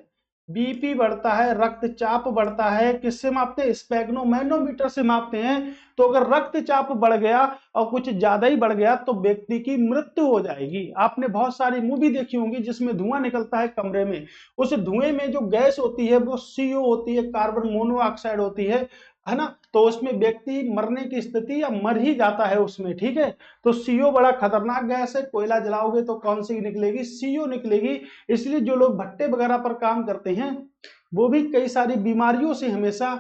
बीपी बढ़ता है, रक्तचाप बढ़ता है, किससे मापते हैं? स्पेग्नोमैनोमीटर से मापते हैं। तो अगर रक्तचाप बढ़ गया और कुछ ज्यादा ही बढ़ गया तो व्यक्ति की मृत्यु हो जाएगी। आपने बहुत सारी मूवी देखी होंगी जिसमें धुआं निकलता है कमरे में, उस धुएं में जो गैस होती है वो CO होती है, कार्बन मोनोऑक्साइड होती है ना। तो उसमें व्यक्ति मरने की स्थिति या मर ही जाता है उसमें, ठीक है। तो CO बड़ा खतरनाक गैस है, कोयला जलाओगे तो कौन सी निकलेगी? CO निकलेगी। इसलिए जो लोग भट्टे वगैरह पर काम करते हैं वो भी कई सारी बीमारियों से हमेशा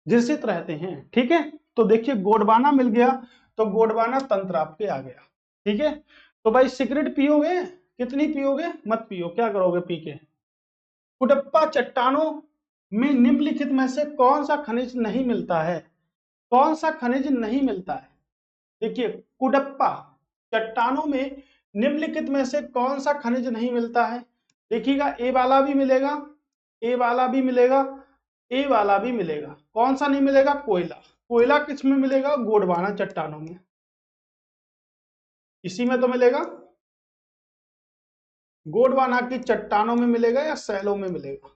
ग्रसित रहते हैं, ठीक है। तो देखिए गोडवाना मिल गया, तो गोडवाना तंत्र आपके आ गया, ठीक है। तो भाई सिगरेट पियोगे? कितनी पियोगे? मत पियो। क्या करोगे पी के? कुडप्पा चट्टानों में निम्नलिखित में से कौन सा खनिज नहीं मिलता है? कौन सा खनिज नहीं मिलता है? देखिए कुडप्पा चट्टानों में निम्नलिखित में से कौन सा खनिज नहीं मिलता है? देखिएगा ए वाला भी मिलेगा, ए वाला भी मिलेगा, ए वाला भी मिलेगा। कौन सा नहीं मिलेगा? कोयला। कोयला किस में मिलेगा? गोडवाना चट्टानों में, इसी में तो मिलेगा। गोडवाना की चट्टानों में मिलेगा या सैलों में मिलेगा?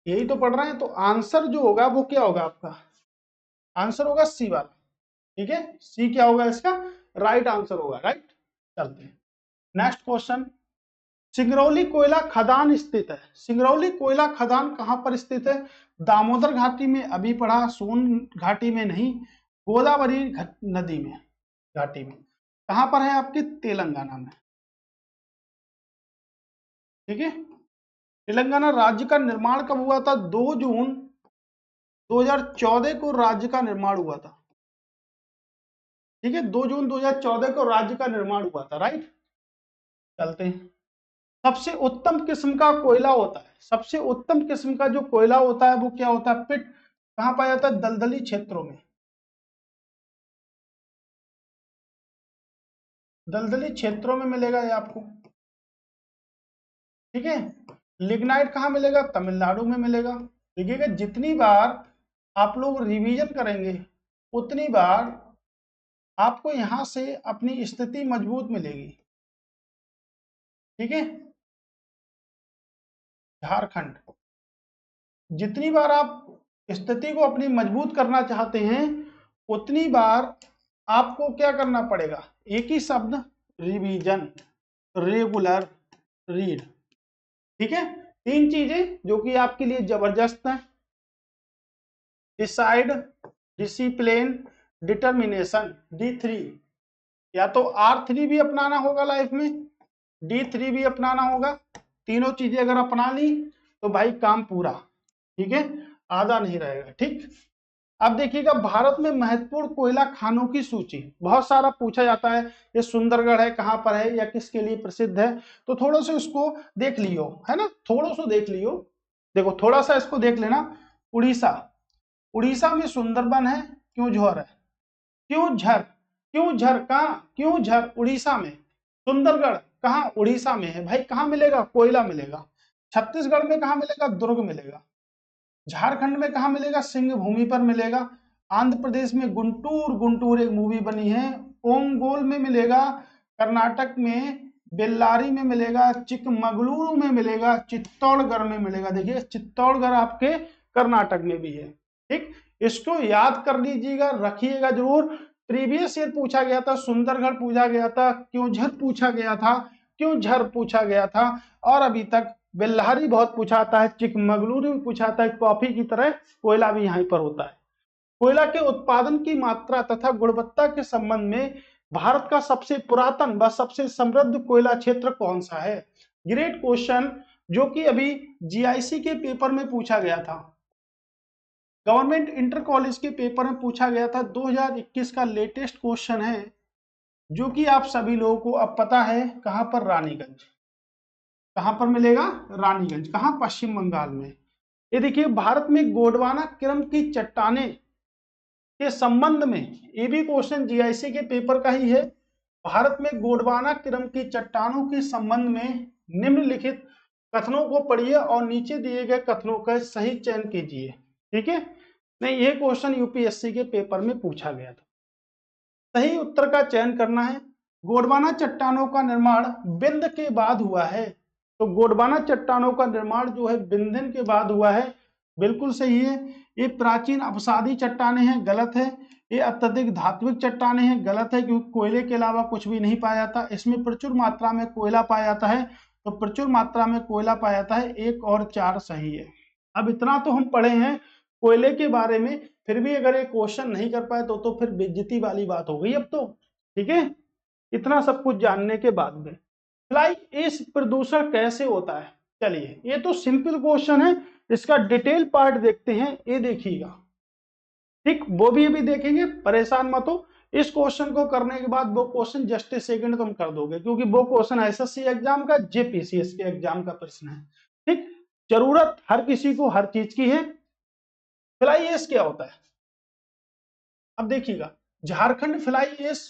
यही तो पढ़ रहे हैं। तो आंसर जो होगा वो क्या होगा आपका? आंसर होगा सी वाला, ठीक है। सी क्या होगा इसका? राइट आंसर होगा, राइट। चलते हैं नेक्स्ट क्वेश्चन। सिंगरौली कोयला खदान स्थित है। सिंगरौली कोयला खदान कहां पर स्थित है? दामोदर घाटी में अभी पढ़ा, सोन घाटी में नहीं, गोदावरी नदी में, घाटी में। कहां पर है आपके? तेलंगाना में, ठीक है। तेलंगाना राज्य का निर्माण कब हुआ था? 2 जून 2014 को राज्य का निर्माण हुआ था, ठीक है। 2 जून 2014 को राज्य का निर्माण हुआ था, राइट। चलते हैं। सबसे उत्तम किस्म का कोयला होता है, सबसे उत्तम किस्म का जो कोयला होता है वो क्या होता है? पिट। कहां पाया जाता है? दलदली क्षेत्रों में, दलदली क्षेत्रों में मिलेगा ये आपको, ठीक है। लिग्नाइट कहां मिलेगा? तमिलनाडु में मिलेगा। देखिएगा जितनी बार आप लोग रिवीजन करेंगे उतनी बार आपको यहां से अपनी स्थिति मजबूत मिलेगी, ठीक है। झारखंड, जितनी बार आप स्थिति को अपनी मजबूत करना चाहते हैं उतनी बार आपको क्या करना पड़ेगा? एक ही शब्द, रिवीजन, रेगुलर, रीड, ठीक है। 3 चीजें जो कि आपके लिए जबरदस्त है। Decide, discipline, determination, D3। या तो R3 भी अपनाना होगा लाइफ में, D3 भी अपनाना होगा। तीनों चीजें अगर अपना ली तो भाई काम पूरा, ठीक है, आधा नहीं रहेगा, ठीक। अब देखिएगा भारत में महत्वपूर्ण कोयला खानों की सूची, बहुत सारा पूछा जाता है। ये सुंदरगढ़ है, कहां पर है या किसके लिए प्रसिद्ध है? तो थोड़ा सा इसको देख लियो, है ना, थोड़ा सा देख लियो। देखो थोड़ा सा इसको देख लेना। उड़ीसा, उड़ीसा में सुंदरबन है, क्यों झर है? क्यों झर? क्यों झर? कहां? क्यों झर? उड़ीसा में। सुंदरगढ़ कहां? उड़ीसा में है भाई। कहां मिलेगा? कोयला मिलेगा। छत्तीसगढ़ में कहां मिलेगा? दुर्ग मिलेगा। झारखंड में कहां मिलेगा? सिंह भूमि पर मिलेगा। आंध्र प्रदेश में गुंटूर, गुंटूर एक मूवी बनी है, ओंगोल में मिलेगा। कर्नाटक में बेल्लारी में मिलेगा, चिकमगलुरु में मिलेगा, चित्तौड़गढ़ में मिलेगा। देखिए चित्तौड़गढ़ आपके कर्नाटक में भी है, ठीक। इसको याद कर लीजिएगा, रखिएगा जरूर। प्रीवियस ईयर पूछा गया था, सुंदरगढ़ पूछा गया था, क्यों झर पूछा गया था, क्यों झर पूछा गया था, और अभी तक बेल्लारी बहुत पूछाता है, चिकमगलुरु भी पूछाता है। कॉफी की तरह कोयला भी यहीं पर होता है। कोयला के उत्पादन की मात्रा तथा गुणवत्ता के संबंध में भारत का सबसे पुरातन व सबसे समृद्ध कोयला क्षेत्र कौन सा है? ग्रेट क्वेश्चन, जो कि अभी GIC के पेपर में पूछा गया था, गवर्नमेंट इंटर कॉलेज के पेपर में पूछा गया था। 2021 का लेटेस्ट क्वेश्चन है, जो कि आप सभी लोगों को अब पता है। कहां पर? रानीगंज। कहां पर मिलेगा? रानीगंज। कहां? पश्चिम बंगाल में। ये देखिए भारत में गोंडवाना क्रम की चट्टाने के संबंध में, ये भी क्वेश्चन GIC के पेपर का ही है। भारत में गोंडवाना क्रम की चट्टानों के संबंध में निम्नलिखित कथनों को पढ़िए और नीचे दिए गए कथनों का सही चयन कीजिए, ठीक है। नहीं, ये क्वेश्चन UPSC के पेपर में पूछा गया था। सही उत्तर का चयन करना है। गोंडवाना चट्टानों का निर्माण विंध्य के बाद हुआ है। तो गोंडवाना चट्टानों का निर्माण जो है विंध्यन के बाद हुआ है, बिल्कुल सही है। ये प्राचीन अपसादी चट्टाने हैं, गलत है। ये अत्यधिक धात्विक चट्टाने हैं, गलत है, क्योंकि कोयले के अलावा कुछ भी नहीं पाया जाता। इसमें प्रचुर मात्रा में कोयला पाया जाता है, तो प्रचुर मात्रा में कोयला पाया जाता है, 1 और 4 सही है। अब इतना तो हम पढ़े हैं कोयले के बारे में, फिर भी अगर ये क्वेश्चन नहीं कर पाए तो फिर बेइज्जती वाली बात हो गई अब तो, ठीक है, इतना सब कुछ जानने के बाद में। फ्लाई ऐश प्रदूषण कैसे होता है? चलिए, ये तो सिंपल क्वेश्चन है, इसका डिटेल पार्ट देखते हैं, ये देखिएगा, ठीक, वो भी अभी देखेंगे, परेशान मत हो। इस क्वेश्चन को करने के बाद वो क्वेश्चन जस्ट ए सेकंड तुम कर दोगे, क्योंकि वो क्वेश्चन एसएससी एग्जाम का, जेपीसीएस के एग्जाम का प्रश्न है, ठीक। जरूरत हर किसी को हर चीज की है। फ्लाई ऐश क्या होता है? अब देखिएगा, झारखंड फ्लाई ऐश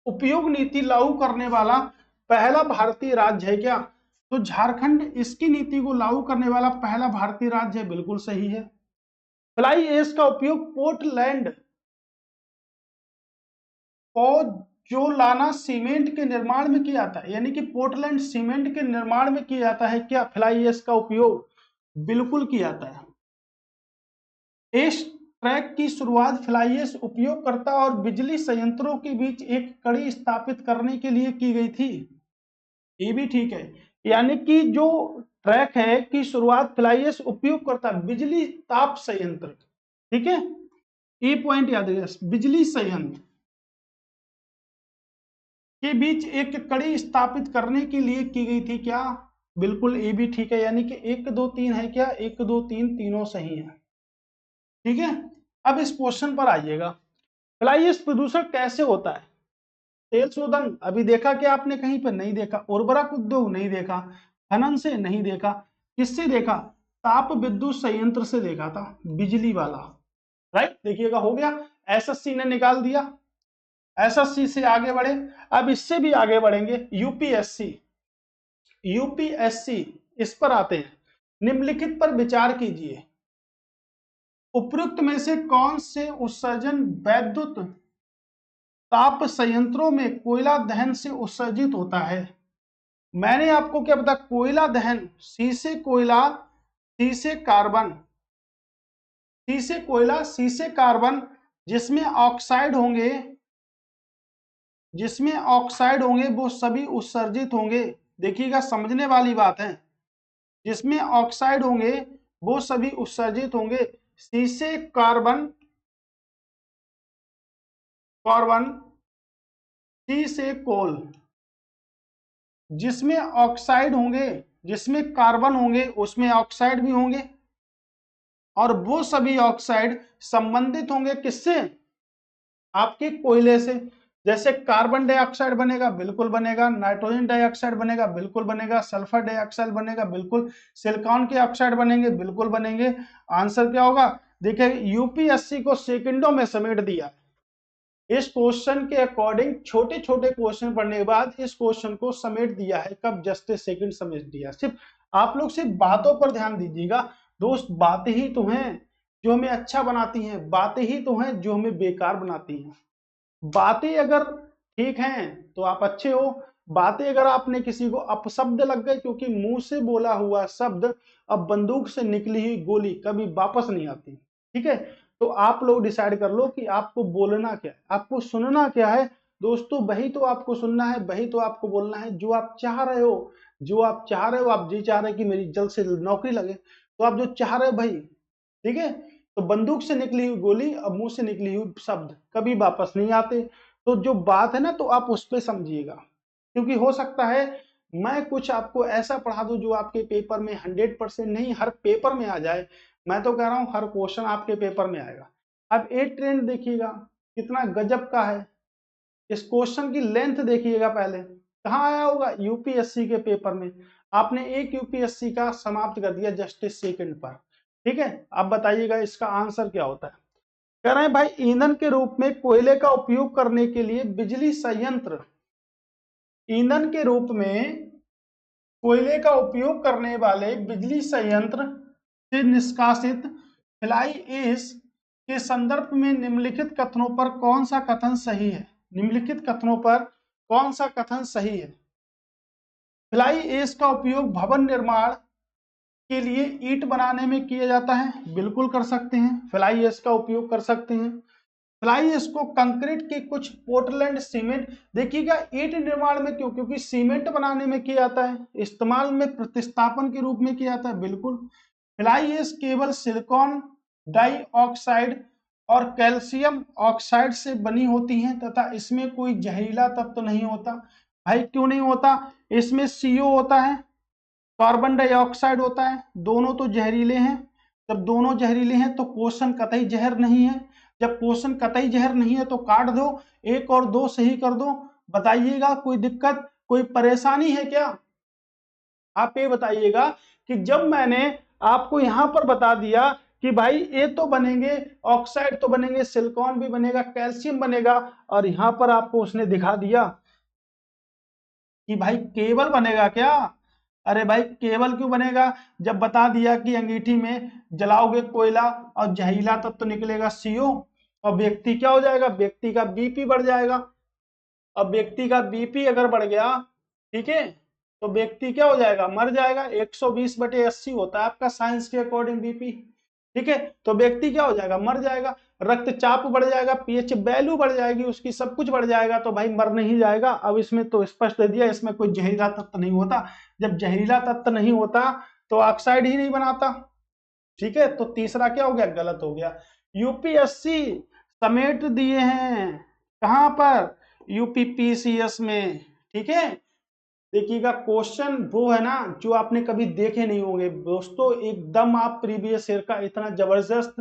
उपयोग नीति लागू करने वाला पहला भारतीय राज्य है क्या? तो झारखंड इसकी नीति को लागू करने वाला पहला भारतीय राज्य है, बिल्कुल सही है। फ्लाई ऐश का उपयोग पोर्टलैंड पोज़ोलाना सीमेंट के निर्माण में किया जाता है, यानी कि पोर्टलैंड सीमेंट के निर्माण में किया जाता है क्या फ्लाई ऐश का उपयोग? बिल्कुल किया जाता है। ऐश ट्रैक की शुरुआत फ्लाई ऐश उपयोगकर्ता और बिजली संयंत्रों के बीच एक कड़ी स्थापित करने के लिए की गई थी, ये भी ठीक है। यानी कि जो ट्रैक है की शुरुआत फ्लाई ऐश उपयोगकर्ता बिजली ताप संयंत्र, ठीक है, ये पॉइंट याद रखिए, बिजली संयंत्र के बीच एक कड़ी स्थापित करने के लिए की गई थी क्या? बिल्कुल, ये भी ठीक है, यानी कि 1 2 3 है क्या? 1 2 3 तीनों सही है, ठीक है। अब इस क्वेश्चन पर आइएगा, फ्लाई ऐश प्रदूषण कैसे होता है? तेल शोधन अभी देखा क्या आपने? कहीं पर नहीं देखा। उर्वरक उद्योग नहीं देखा। खनन से नहीं देखा। किससे देखा? ताप विद्युत संयंत्र से देखा था, बिजली वाला, राइट। देखिएगा, हो गया, एसएससी ने निकाल दिया। एसएससी से आगे बढ़े, अब इससे भी आगे बढ़ेंगे, यूपीएससी। यूपीएससी इस पर आते हैं। निम्नलिखित पर विचार कीजिए, उपयुक्त में से कौन से उत्सर्जन वैद्युत ताप संयंत्रों में कोयला दहन से उत्सर्जित होता है? मैंने आपको क्या बताया, कोयला दहन, शीशे कोयला, शीशे कार्बन, शीशे कोयला, शीशे कार्बन, जिसमें ऑक्साइड होंगे, जिसमें ऑक्साइड होंगे वो सभी उत्सर्जित होंगे। देखिएगा, समझने वाली बात है, जिसमें ऑक्साइड होंगे वो सभी उत्सर्जित होंगे। शीशे कार्बन, कार्बन, शीशे कोल, जिसमें ऑक्साइड होंगे, जिसमें कार्बन होंगे उसमें ऑक्साइड भी होंगे, और वो सभी ऑक्साइड संबंधित होंगे किससे? आपके कोयले से। जैसे कार्बन डाइऑक्साइड बनेगा, बिल्कुल बनेगा। नाइट्रोजन डाइऑक्साइड बनेगा, बिल्कुल बनेगा। सल्फर डाइऑक्साइड बनेगा, बिल्कुल। सिलिकॉन के ऑक्साइड बनेंगे, बिल्कुल बनेंगे। आंसर क्या होगा? देखिए, यूपीएससी को सेकंडों में समेट दिया। इस क्वेश्चन के अकॉर्डिंग छोटे छोटे क्वेश्चन पढ़ने के बाद इस क्वेश्चन को समेट दिया है। कब? जस्ट ए सेकंड समेट दिया। सिर्फ आप लोग सिर्फ बातों पर ध्यान दीजिएगा दोस्त। बातें ही तो हैं जो हमें अच्छा बनाती हैं, बातें ही तो हैं जो हमें बेकार बनाती हैं। बातें अगर ठीक हैं तो आप अच्छे हो। बातें अगर आपने किसी को अपशब्द लग गए, क्योंकि मुंह से बोला हुआ शब्द अब बंदूक से निकली हुई गोली कभी वापस नहीं आती, ठीक है। तो आप लोग डिसाइड कर लो कि आपको बोलना क्या है, आपको सुनना क्या है दोस्तों। वही तो आपको सुनना है, वही तो आपको बोलना है जो आप चाह रहे हो। जो आप चाह रहे हो, आप जी चाह रहे हो कि मेरी जल्द से जल्द नौकरी लगे, तो आप जो चाह रहे हो भाई, ठीक है। तो बंदूक से निकली हुई गोली और मुंह से निकली हुई शब्द कभी वापस नहीं आते। तो जो बात है ना, तो आप उस पर समझिएगा, क्योंकि हो सकता है मैं कुछ आपको ऐसा पढ़ा दूं जो आपके पेपर में 100% नहीं, हर पेपर में आ जाए। मैं तो कह रहा हूं हर क्वेश्चन आपके पेपर में आएगा। अब ए ट्रेंड देखिएगा कितना गजब का है। इस क्वेश्चन की लेंथ देखिएगा, पहले कहाँ आया होगा? यूपीएससी के पेपर में। आपने एक यूपीएससी का समाप्त कर दिया जस्ट इस सेकंड पर, ठीक है। अब बताइएगा इसका आंसर क्या होता है। कह रहे हैं भाई, ईंधन के रूप में कोयले का उपयोग करने के लिए बिजली संयंत्र, ईंधन के रूप में कोयले का उपयोग करने वाले बिजली संयंत्र से निष्कासित फ्लाई ऐश के संदर्भ में निम्नलिखित कथनों पर कौन सा कथन सही है? निम्नलिखित कथनों पर कौन सा कथन सही है? फ्लाई एश का उपयोग भवन निर्माण के लिए ईंट बनाने में किया जाता है, बिल्कुल कर सकते हैं, फ्लाई एश का उपयोग कर सकते हैं। फ्लाई एश को कंक्रीट के कुछ पोर्टलैंड सीमेंट, देखिएगा ईंट निर्माण में क्यों, क्योंकि सीमेंट बनाने में किया जाता है, इस्तेमाल में प्रतिस्थापन के रूप में किया जाता है, बिल्कुल। फ्लाई एश केवल सिलिकॉन डाइऑक्साइड और कैल्शियम ऑक्साइड से बनी होती हैं तथा इसमें कोई जहरीला तत्व नहीं होता। भाई क्यों नहीं होता, इसमें CO होता है, कार्बन डाइऑक्साइड होता है, दोनों तो जहरीले हैं। जब दोनों जहरीले हैं तो क्वेश्चन कतई जहर नहीं है, जब क्वेश्चन कतई जहर नहीं है तो काट दो, 1 और 2 सही कर दो। बताइएगा कोई दिक्कत, कोई परेशानी है क्या? आप ये बताइएगा कि जब मैंने आपको यहां पर बता दिया कि भाई ये तो बनेंगे, ऑक्साइड तो बनेंगे, सिलिकॉन भी बनेगा, कैल्शियम बनेगा, और यहां पर आपको उसने दिखा दिया कि भाई केबल बनेगा क्या? अरे भाई केबल क्यों बनेगा, जब बता दिया कि अंगीठी में जलाओगे कोयला और जहरीला तत्व तो निकलेगा CO, और व्यक्ति क्या हो जाएगा, व्यक्ति का BP बढ़ जाएगा। अब व्यक्ति का BP अगर बढ़ गया, ठीक है, तो व्यक्ति क्या हो जाएगा, मर जाएगा। 120/80 होता है आपका साइंस के अकॉर्डिंग BP, ठीक है, तो व्यक्ति क्या हो जाएगा, मर जाएगा। रक्तचाप बढ़ जाएगा, pH वैल्यू बढ़ जाएगी उसकी, सब कुछ बढ़ जाएगा, तो भाई मर नहीं जाएगा। अब इसमें तो स्पष्ट दे दिया, इसमें कोई जहरीला तत्व नहीं होता। जब जहरीला तत्व नहीं होता तो ऑक्साइड ही नहीं बनाता, ठीक है। तो तीसरा क्या हो गया, गलत हो गया। UPSC समेट दिए हैं कहां पर, UPPCS में, ठीक है। देखिएगा क्वेश्चन वो है ना जो आपने कभी देखे नहीं होंगे दोस्तों, एकदम आप प्रीवियस ईयर का इतना जबरदस्त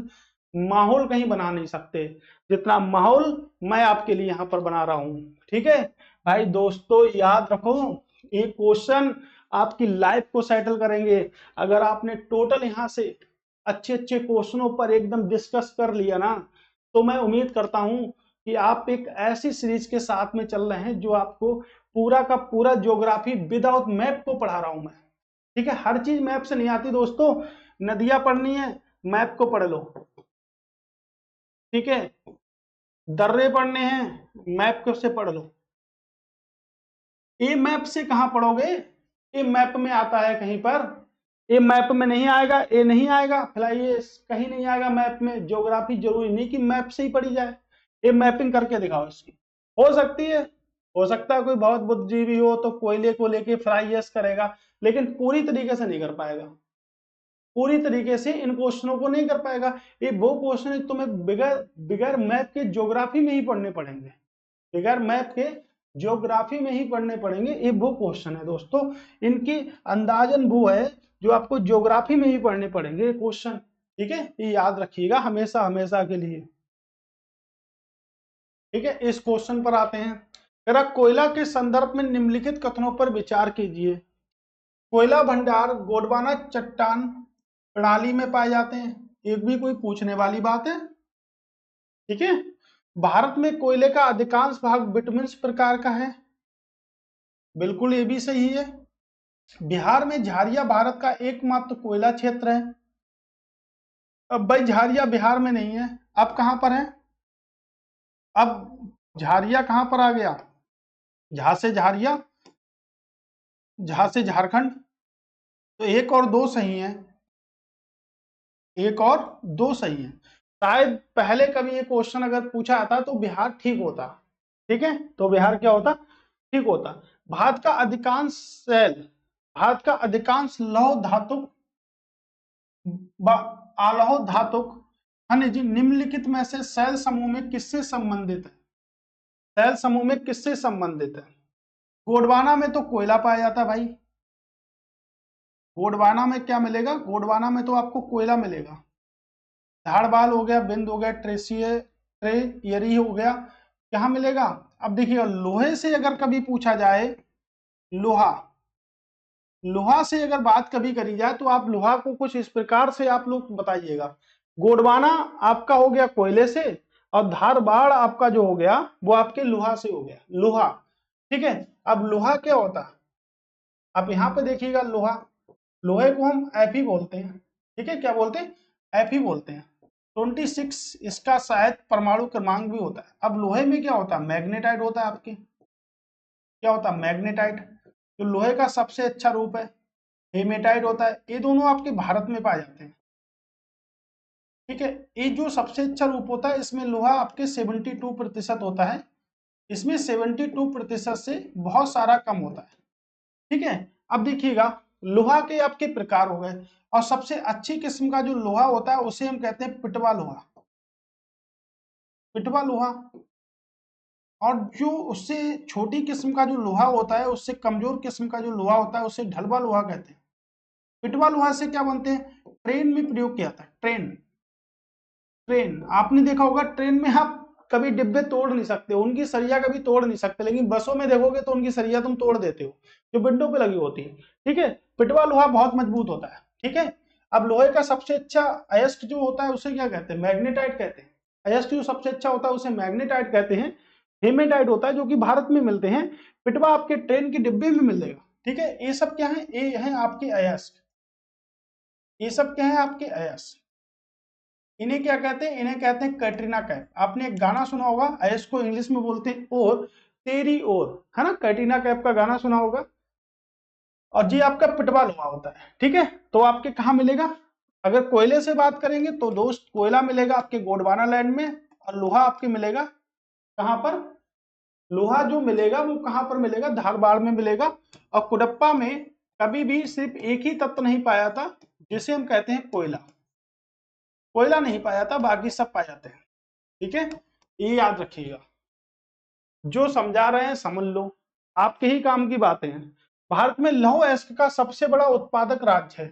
माहौल कहीं बना नहीं सकते जितना माहौल मैं आपके लिए यहां पर बना रहा हूं, ठीक है भाई। दोस्तों याद रखो, ये क्वेश्चन आपकी लाइफ को सेटल करेंगे। अगर आपने टोटल यहां से अच्छे अच्छे क्वेश्चनों पर एकदम डिस्कस कर लिया ना, तो मैं उम्मीद करता हूं कि आप एक ऐसी सीरीज के साथ में चल रहे हैं जो आपको पूरा का पूरा ज्योग्राफी विदाउट मैप को पढ़ा रहा हूं मैं, ठीक है। हर चीज मैप से नहीं आती दोस्तों, नदियां पढ़नी है मैप को पढ़ लो, ठीक है, दर्रे पढ़ने हैं मैप को से पढ़ लो। ये मैप से कहां पढ़ोगे, ये मैप में आता है कहीं पर, ये मैप में नहीं आएगा, ये नहीं आएगा, फिलहाल ये कहीं नहीं आएगा मैप में। ज्योग्राफी जरूरी नहीं कि मैप से ही पढ़ी जाए, ये मैपिंग करके दिखाओ इसकी। हो सकती है, हो सकता है कोई बहुत बुद्धिजीवी हो तो कोयले को लेके फ्राई यस करेगा, लेकिन पूरी तरीके से नहीं कर पाएगा, पूरी तरीके से इन क्वेश्चनों को नहीं कर पाएगा। ये वो क्वेश्चन तुम्हें बिगर बिगर मैप के ज्योग्राफी में ही पढ़ने पड़ेंगे, बिगर मैप के ज्योग्राफी में ही पढ़ने पड़ेंगे। ये वो क्वेश्चन है दोस्तों, इनकी अंदाजन वो है जो आपको ज्योग्राफी में ही पढ़ने पड़ेंगे क्वेश्चन, ठीक है। ये याद रखिएगा हमेशा हमेशा के लिए, ठीक है। इस क्वेश्चन पर आते हैं, जरा कोयला के संदर्भ में निम्नलिखित कथनों पर विचार कीजिए। कोयला भंडार गोंडवाना चट्टान प्रणाली में पाए जाते हैं, एक भी कोई पूछने वाली बात है, ठीक है। भारत में कोयले का अधिकांश भाग बिटुमिन्स प्रकार का है, बिल्कुल ये भी सही है। बिहार में झारिया भारत का एकमात्र कोयला क्षेत्र है। अब भाई झारिया बिहार में नहीं है, अब कहां पर है, अब झारिया कहां पर आ गया, झा से झारिया, झा से झारखंड, तो 1 और 2 सही है, 1 और 2 सही है। शायद पहले कभी ये क्वेश्चन अगर पूछा आता तो बिहार ठीक होता, ठीक है, तो बिहार क्या होता, ठीक होता। भारत का अधिकांश सेल, भारत का अधिकांश लौह धातुक आलौह धातुक खनिज निम्नलिखित में से सेल समूह में किससे संबंधित है, सेल समूह में किससे संबंधित है। गोंडवाना में तो कोयला पाया जाता है भाई, गोंडवाना में क्या मिलेगा, गोंडवाना में तो आपको कोयला मिलेगा। धारबाल हो गया, बिंद हो गया, ट्रेयरी हो गया, क्या मिलेगा। अब देखिएगा लोहे से अगर कभी पूछा जाए, लोहा, लोहा से अगर बात कभी करी जाए तो आप लोहा को कुछ इस प्रकार से आप लोग बताइएगा। गोंडवाना आपका हो गया कोयले से, और धारबाड़ आपका जो हो गया वो आपके लोहा से हो गया, लोहा, ठीक है। अब लोहा क्या होता है, अब यहां पे देखिएगा लोहा, लोहे को हम Fe बोलते हैं, ठीक है, क्या बोलते हैं, Fe बोलते हैं। 26 इसका शायद परमाणु क्रमांक भी होता है। अब लोहे में क्या होता है, मैग्नेटाइट होता है आपके, क्या होता है, मैग्नेटाइट, जो लोहे का सबसे अच्छा रूप है, हेमेटाइट होता है। ये दोनों आपके भारत में पाए जाते हैं, ठीक है। ये जो सबसे अच्छा रूप होता है इसमें लोहा आपके 72% होता है, इसमें 72% से बहुत सारा कम होता है, ठीक है। अब देखिएगा लोहा के आपके प्रकार हो गए, और सबसे अच्छी किस्म का जो लोहा होता है उसे हम कहते हैं पिटवा लोहा, पिटवा लोहा। और जो उससे छोटी किस्म का जो लोहा होता है, उससे कमजोर किस्म का जो लोहा होता है उसे ढलवा लोहा कहते हैं। पिटवा लोहा से क्या बनते हैं, ट्रेन में प्रयोग किया जाता है। ट्रेन, ट्रेन आपने देखा होगा, ट्रेन में आप कभी डिब्बे तोड़ नहीं सकते, उनकी सरिया कभी तोड़ नहीं सकते, लेकिन बसों में देखोगे तो उनकी सरिया तुम तोड़ देते हो, जो विंडो पे लगी होती है, ठीक है। पिटवा लोहा बहुत मजबूत होता है, ठीक है। अब लोहे का सबसे अच्छा अयस्क जो होता है उसे क्या कहते हैं, मैग्नेटाइट कहते हैं। अयस्क जो सबसे अच्छा होता है उसे मैग्नेटाइट कहते हैं। हेमेटाइट होता है जो कि भारत में मिलते हैं, पिटवा आपके ट्रेन के डिब्बे में मिलेगा, ठीक है। ये सब क्या है, ये है आपके अयस्क, ये सब क्या है आपके अयस्क। इन्हें क्या कहते हैं, इन्हें कहते हैं कैटरीना कैफ। आपने एक गाना सुना होगा, अयस्क को इंग्लिश में बोलते हैं और तेरी ओर, है ना, कैटरीना कैफ का गाना सुना होगा। और ये आपका पिटवा लोहा होता है, ठीक है। तो आपके कहाँ मिलेगा, अगर कोयले से बात करेंगे तो दोस्त कोयला मिलेगा आपके गोंडवाना लैंड में, और लोहा आपके मिलेगा कहाँ पर, लोहा जो मिलेगा वो कहाँ पर मिलेगा, धारवाड़ में मिलेगा। और कुडप्पा में कभी भी सिर्फ एक ही तत्व नहीं पाया था जिसे हम कहते हैं कोयला, कोयला नहीं पाया था, बाकी सब पाए जाते हैं, ठीक है। ये याद रखिएगा, जो समझा रहे हैं समझ लो, आपके ही काम की बातें हैं। भारत में लौह अयस्क का सबसे बड़ा उत्पादक राज्य है,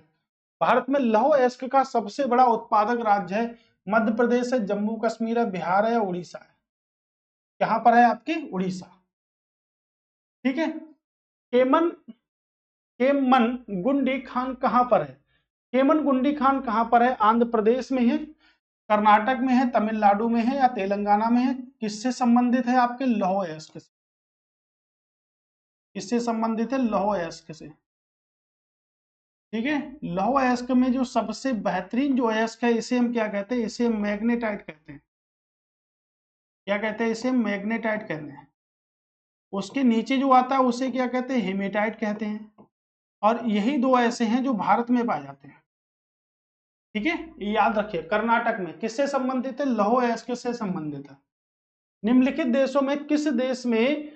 भारत में लौह अयस्क का सबसे बड़ा उत्पादक राज्य है मध्य प्रदेश है, जम्मू कश्मीर है, बिहार है, उड़ीसा है। यहाँ पर है आपके उड़ीसा, ठीक है। केमन, केमन गुंडी खान कहाँ पर है, केमन गुंडी खान कहाँ पर है, आंध्र प्रदेश में है, कर्नाटक में है, तमिलनाडु में है, या तेलंगाना में है। किससे संबंधित है, आपके लौह अयस्क से, किससे संबंधित है, लौह अयस्क से, ठीक है। लौह अयस्क में जो सबसे बेहतरीन जो अयस्क है इसे हम क्या कहते हैं, इसे मैग्नेटाइट कहते हैं। क्या कहते हैं, इसे मैग्नेटाइट कहते हैं। उसके नीचे जो आता है उसे क्या कहते हैं, हेमेटाइट कहते हैं। और यही दो ऐसे हैं जो भारत में पाए जाते हैं, ठीक है। ये याद रखिए, कर्नाटक में किससे संबंधित है, लौह अयस्क से संबंधित है। निम्नलिखित देशों में किस देश में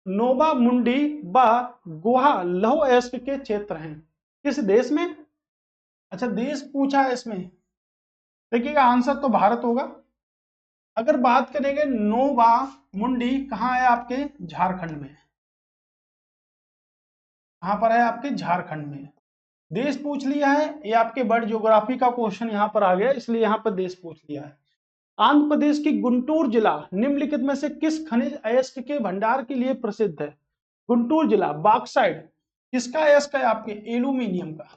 नोवा मुंडी व गुहा लौह अयस्क के क्षेत्र हैं, किस देश में, अच्छा देश पूछा है इसमें, देखिएगा आंसर तो भारत होगा। अगर बात करेंगे नोवा मुंडी कहाँ है, आपके झारखंड में, कहां पर है, आपके झारखंड में। देश पूछ लिया है, ये आपके वर्ल्ड ज्योग्राफी का क्वेश्चन यहाँ पर आ गया, इसलिए यहाँ पर देश पूछ लिया है। आंध्र प्रदेश की गुंटूर जिला निम्नलिखित में से किस खनिज अयस्क के भंडार के लिए प्रसिद्ध है, गुंटूर जिला बॉक्साइट, किसका अयस्क है, आपके एल्यूमिनियम का,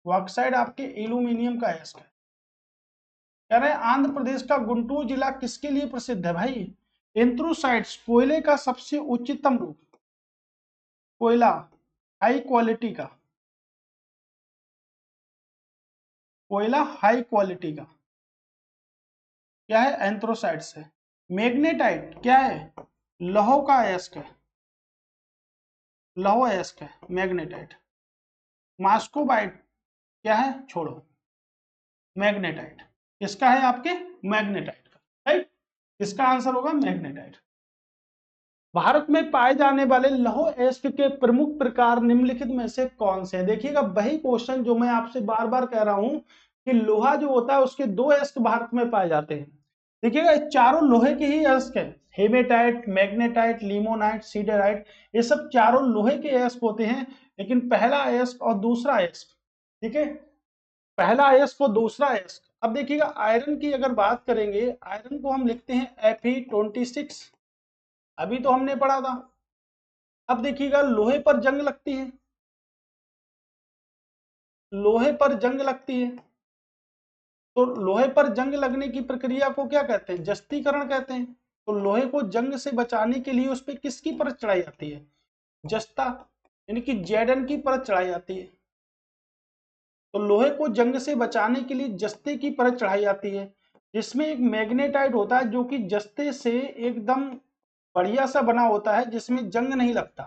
बॉक्साइट आपके एल्यूमिनियम का अयस्क है। कह रहे हैं आंध्र प्रदेश का गुंटूर जिला किसके लिए प्रसिद्ध है भाई, एंथ्रोसाइट्स, कोयले का सबसे उच्चतम रूप, कोयला हाई क्वालिटी का, कोयला हाई क्वालिटी का क्या है, एंथ्रोसाइट्स है। मैग्नेटाइट क्या है, लौह का अयस्क है, लौह अयस्क है मैग्नेटाइट। मास्कोबाइट क्या है, छोड़ो, मैग्नेटाइट किसका है, आपके मैग्नेटाइट का, राइट। इसका आंसर होगा मैग्नेटाइट। भारत में पाए जाने वाले लौह अयस्क के प्रमुख प्रकार निम्नलिखित में से कौन से हैं, देखिएगा वही क्वेश्चन जो मैं आपसे बार बार कह रहा हूं कि लोहा जो होता है उसके दो अयस्क भारत में पाए जाते हैं। देखिएगा चारों लोहे के ही अयस्क है, हेमेटाइट, मैग्नेटाइट, लिमोनाइट, सीडराइट, ये सब चारों लोहे के अयस्क होते हैं। लेकिन पहला अयस्क और दूसरा अयस्क, ठीक है, पहला अयस्क और दूसरा अयस्क। अब देखिएगा आयरन की अगर बात करेंगे, आयरन को हम लिखते हैं Fe26, अभी तो हमने पढ़ा था। अब देखिएगा लोहे पर जंग लगती है, लोहे पर जंग लगती है, तो लोहे पर जंग लगने की प्रक्रिया को क्या कहते हैं, जस्तीकरण कहते हैं। तो लोहे को जंग से बचाने के लिए उस पर किसकी परत चढ़ाई जाती है, जस्ता, यानी कि Zn की परत चढ़ाई जाती है। तो लोहे को जंग से बचाने के लिए जस्ते की परत चढ़ाई जाती है, जिसमें एक मैग्नेटाइट होता है जो कि जस्ते से एकदम बढ़िया सा बना होता है, जिसमें जंग नहीं लगता,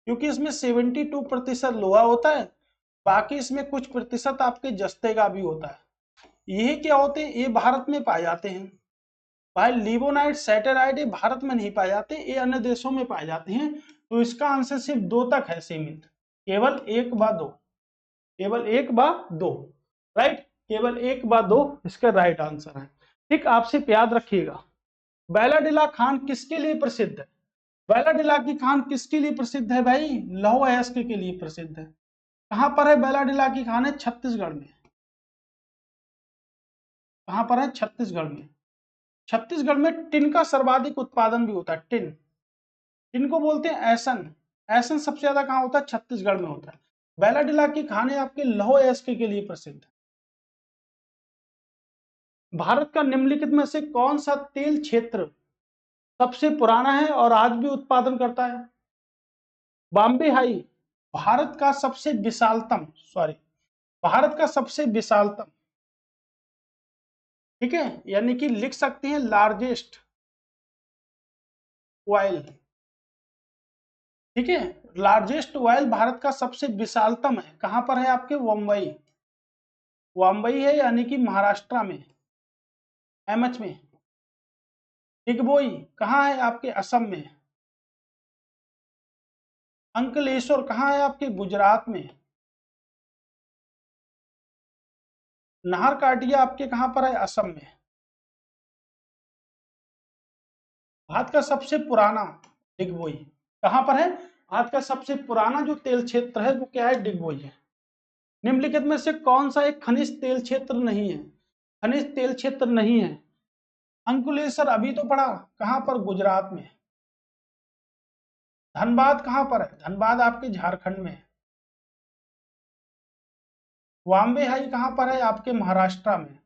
क्योंकि इसमें 72% लोहा होता है, बाकी इसमें कुछ प्रतिशत आपके जस्ते का भी होता है। ये क्या होते हैं, ये भारत में पाए जाते हैं भाई। लिवोनाइट सैटेराइट ये भारत में नहीं पाए जाते, ये अन्य देशों में पाए जाते हैं। तो इसका आंसर सिर्फ 2 तक है सीमित, केवल 1/2, केवल 1/2, राइट, केवल 1/2 इसका राइट आंसर है। ठीक, आप सिर्फ याद रखिएगा, बैलाडिला खान किसके लिए प्रसिद्ध है? बैलाडिला की खान किसके लिए प्रसिद्ध है भाई? लौह अयस्क के लिए प्रसिद्ध है। कहां पर है बैलाडिला की खान? है छत्तीसगढ़ में। कहां पर है? छत्तीसगढ़ में। छत्तीसगढ़ में टिन का सर्वाधिक उत्पादन भी होता है। टिन, टिन को बोलते हैं ऐसन। ऐसन सबसे ज्यादा कहां होता है? छत्तीसगढ़ में होता है। बैलाडिला की खान आपके लौह अयस्क के लिए प्रसिद्ध है। भारत का निम्नलिखित में से कौन सा तेल क्षेत्र सबसे पुराना है और आज भी उत्पादन करता है? बॉम्बे हाई भारत का सबसे विशालतम, सॉरी, भारत का सबसे विशालतम, ठीक है, यानी कि लिख सकते हैं लार्जेस्ट ऑयल, ठीक है, लार्जेस्ट ऑयल भारत का सबसे विशालतम है। कहां पर है आपके? मुंबई, मुंबई है, यानी कि महाराष्ट्र में, एमएच में। डिगबोई कहां है? आपके असम में। अंकलेश्वर कहां है? आपके गुजरात में। नाहरकाटिया आपके कहां पर है? असम में। भारत का सबसे पुराना डिगबोई कहां पर है? भारत का सबसे पुराना जो तेल क्षेत्र है वो क्या है? डिगबोई है। निम्नलिखित में से कौन सा एक खनिज तेल क्षेत्र नहीं है? खनिज तेल क्षेत्र नहीं है। अंकुलेश्वर अभी तो पढ़ा, कहां पर? गुजरात में। धनबाद कहां पर है? धनबाद आपके झारखंड में। बॉम्बे हाई कहां पर है? आपके महाराष्ट्र में,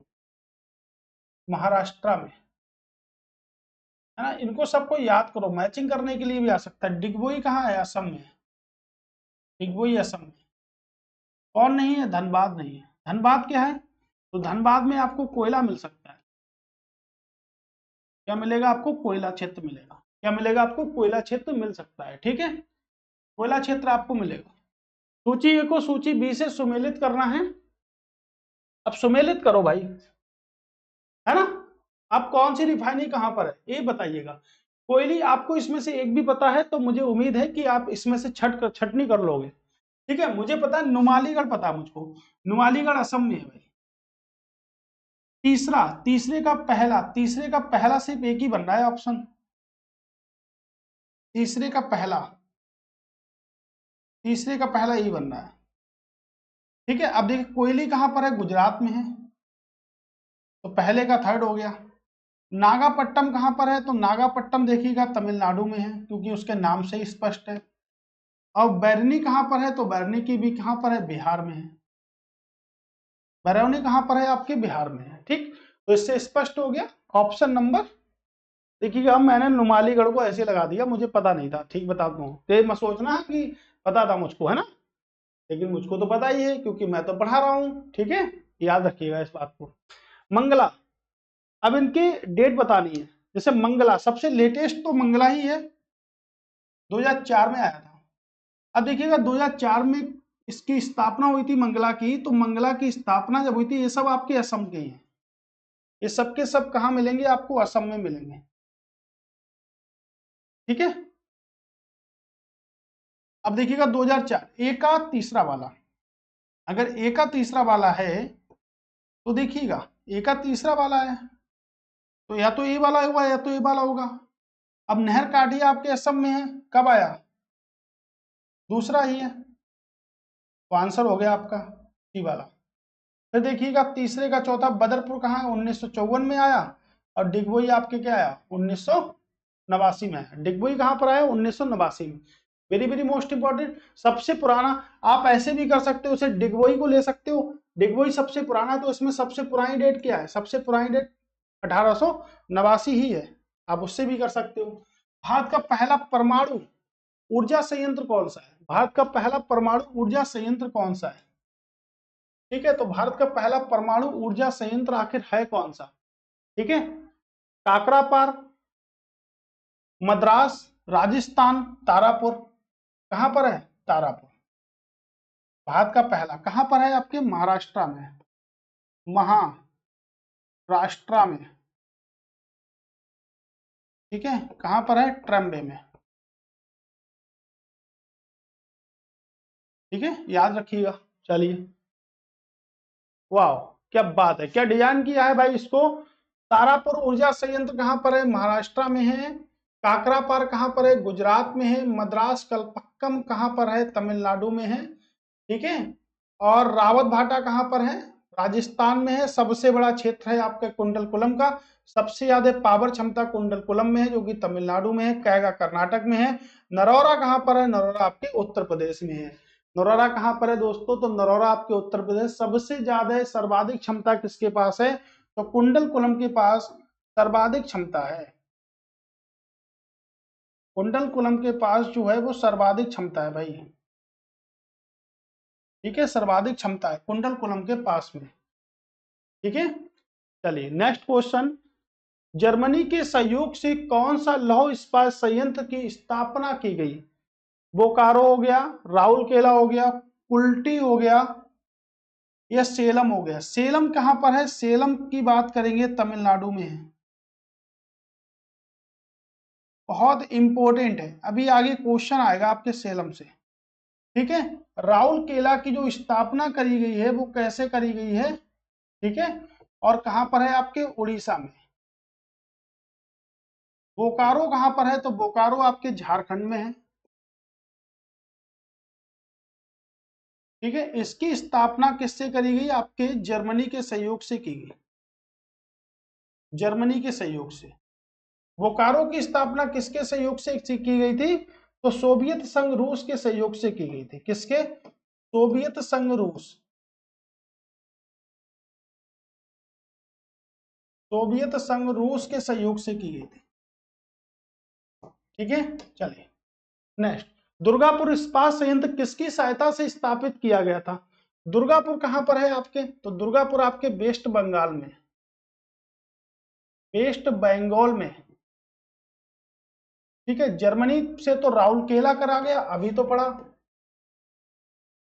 महाराष्ट्र में, है ना। इनको सबको याद करो, मैचिंग करने के लिए भी आ सकता है। डिगबोई कहां है? असम में। डिगबोई असम में। कौन नहीं है? धनबाद नहीं है। धनबाद क्या है? तो धनबाद में आपको कोयला मिल सकता है। क्या मिलेगा आपको? कोयला क्षेत्र मिलेगा। क्या मिलेगा आपको? कोयला क्षेत्र मिल सकता है, ठीक है, कोयला क्षेत्र आपको मिलेगा। सूची ए को सूची बी से सुमेलित करना है। अब सुमेलित करो भाई, है ना। आप कौन सी रिफाइनरी कहां पर है ये बताइएगा। कोयली आपको इसमें से एक भी पता है तो मुझे उम्मीद है कि आप इसमें से छटनी कर लोगे। ठीक है, मुझे पता है नुमालीगढ़, पता है मुझको, नुमालीगढ़ असम में है भाई। तीसरा, तीसरे का पहला सिर्फ एक ही बन रहा है ऑप्शन। तीसरे का पहला, तीसरे का पहला यही बन रहा है। ठीक है, अब देखिए कोयली कहां पर है? गुजरात में है, तो पहले का थर्ड हो गया। नागापट्टनम कहां पर है? तो नागापट्टनम देखिएगा तमिलनाडु में है, क्योंकि उसके नाम से ही स्पष्ट है। और बैरनी कहां पर है? तो बैरनी की भी कहां पर है? बिहार में है। बैरौनी कहां पर है? आपके बिहार में है। ठीक, तो इससे स्पष्ट हो गया ऑप्शन नंबर। देखिएगा मैंने नुमालीगढ़ को ऐसे लगा दिया, मुझे पता नहीं था, ठीक बता दूं, तो मत सोचना कि पता था मुझको, है ना, लेकिन मुझको तो पता ही है क्योंकि मैं तो पढ़ा रहा हूं। ठीक है, याद रखिएगा इस बात को। मंगला, अब इनकी डेट बतानी है। जैसे मंगला सबसे लेटेस्ट तो मंगला ही है, 2004 में आया था। अब देखिएगा 2004 में इसकी स्थापना हुई थी मंगला की, तो मंगला की स्थापना जब हुई थी, ये सब आपके असम के हैं, ये सब के सब कहां मिलेंगे? आपको असम में मिलेंगे। ठीक है, अब देखिएगा 2004 ए का तीसरा वाला, अगर ए का तीसरा वाला है तो देखिएगा ए का तीसरा वाला है, तो या तो ए वाला होगा या तो ए वाला होगा। अब नहर काठिया आपके असम में है, कब आया? दूसरा ही है, तो आंसर हो गया आपका सी वाला। फिर देखिएगा तीसरे का चौथा बदरपुर कहाँ है? 1954 में आया। और डिगबोई आपके क्या आया? 1989 में आया। डिगबोई कहां पर आया? 1989 में। वेरी वेरी मोस्ट इंपॉर्टेंट, सबसे पुराना। आप ऐसे भी कर सकते हो, उसे डिगबोई को ले सकते हो, डिगबोई सबसे पुराना, तो इसमें सबसे पुरानी डेट क्या है? सबसे पुरानी डेट 1889 ही है, आप उससे भी कर सकते हो। भारत का पहला परमाणु ऊर्जा संयंत्र कौन सा है? भारत का पहला परमाणु ऊर्जा संयंत्र कौन सा है? ठीक है, तो भारत का पहला परमाणु ऊर्जा संयंत्र आखिर है कौन सा? ठीक है, काकरापार, मद्रास, राजस्थान, तारापुर। कहां पर है? तारापुर। भारत का पहला कहां पर है? आपके महाराष्ट्र में, महाराष्ट्र में, ठीक है। कहां पर है? ट्रम्बे में, ठीक है, याद रखिएगा। चलिए, वाह, क्या बात है, क्या डिजाइन किया है भाई इसको। तारापुर ऊर्जा संयंत्र कहां पर है? महाराष्ट्र में है। काकरापार कहां पर है? गुजरात में है। मद्रास कलपक्कम कहां पर है? तमिलनाडु में है, ठीक है। और रावत भाटा कहां पर है? राजस्थान में है। सबसे बड़ा क्षेत्र है आपका कुंडलकुलम का। सबसे ज्यादा पावर क्षमता कुंडलकुलम में है, जो कि तमिलनाडु में है। कैगा कर्नाटक में है। नरौरा कहां पर है? नरौरा आपके उत्तर प्रदेश में है। नरौरा कहां पर है दोस्तों? तो नरौरा आपके उत्तर प्रदेश। सबसे ज्यादा सर्वाधिक क्षमता किसके पास है? तो कुंडलकुलम के पास सर्वाधिक क्षमता है। कुंडलकुलम के पास जो है वो सर्वाधिक क्षमता है भाई, ठीक है, सर्वाधिक क्षमता है कुंडलकुलम के पास में, ठीक है। चलिए नेक्स्ट क्वेश्चन, जर्मनी के सहयोग से कौन सा लौह इस्पात संयंत्र की स्थापना की गई? बोकारो हो गया, राउरकेला हो गया, कुल्टी हो गया, या सेलम हो गया। सेलम कहां पर है? सेलम की बात करेंगे तमिलनाडु में है। बहुत इंपॉर्टेंट है, अभी आगे क्वेश्चन आएगा आपके सेलम से, ठीक है। राउरकेला की जो स्थापना करी गई है वो कैसे करी गई है, ठीक है, और कहां पर है? आपके उड़ीसा में। बोकारो कहां पर है? तो बोकारो आपके झारखंड में है, ठीक है। इसकी स्थापना किससे करी गई? आपके जर्मनी के सहयोग से की गई, जर्मनी के सहयोग से। बोकारो की स्थापना किसके सहयोग से की गई थी? तो सोवियत संघ रूस के सहयोग से की गई थी। किसके? सोवियत संघ रूस, सोवियत संघ रूस के सहयोग से की गई थी, ठीक है। चलिए नेक्स्ट, दुर्गापुर इस्पात संयंत्र किसकी सहायता से स्थापित किया गया था? दुर्गापुर कहां पर है आपके? तो दुर्गापुर आपके वेस्ट बंगाल में, वेस्ट बंगाल में, ठीक है। जर्मनी से तो राउरकेला करा गया, अभी तो पढ़ा,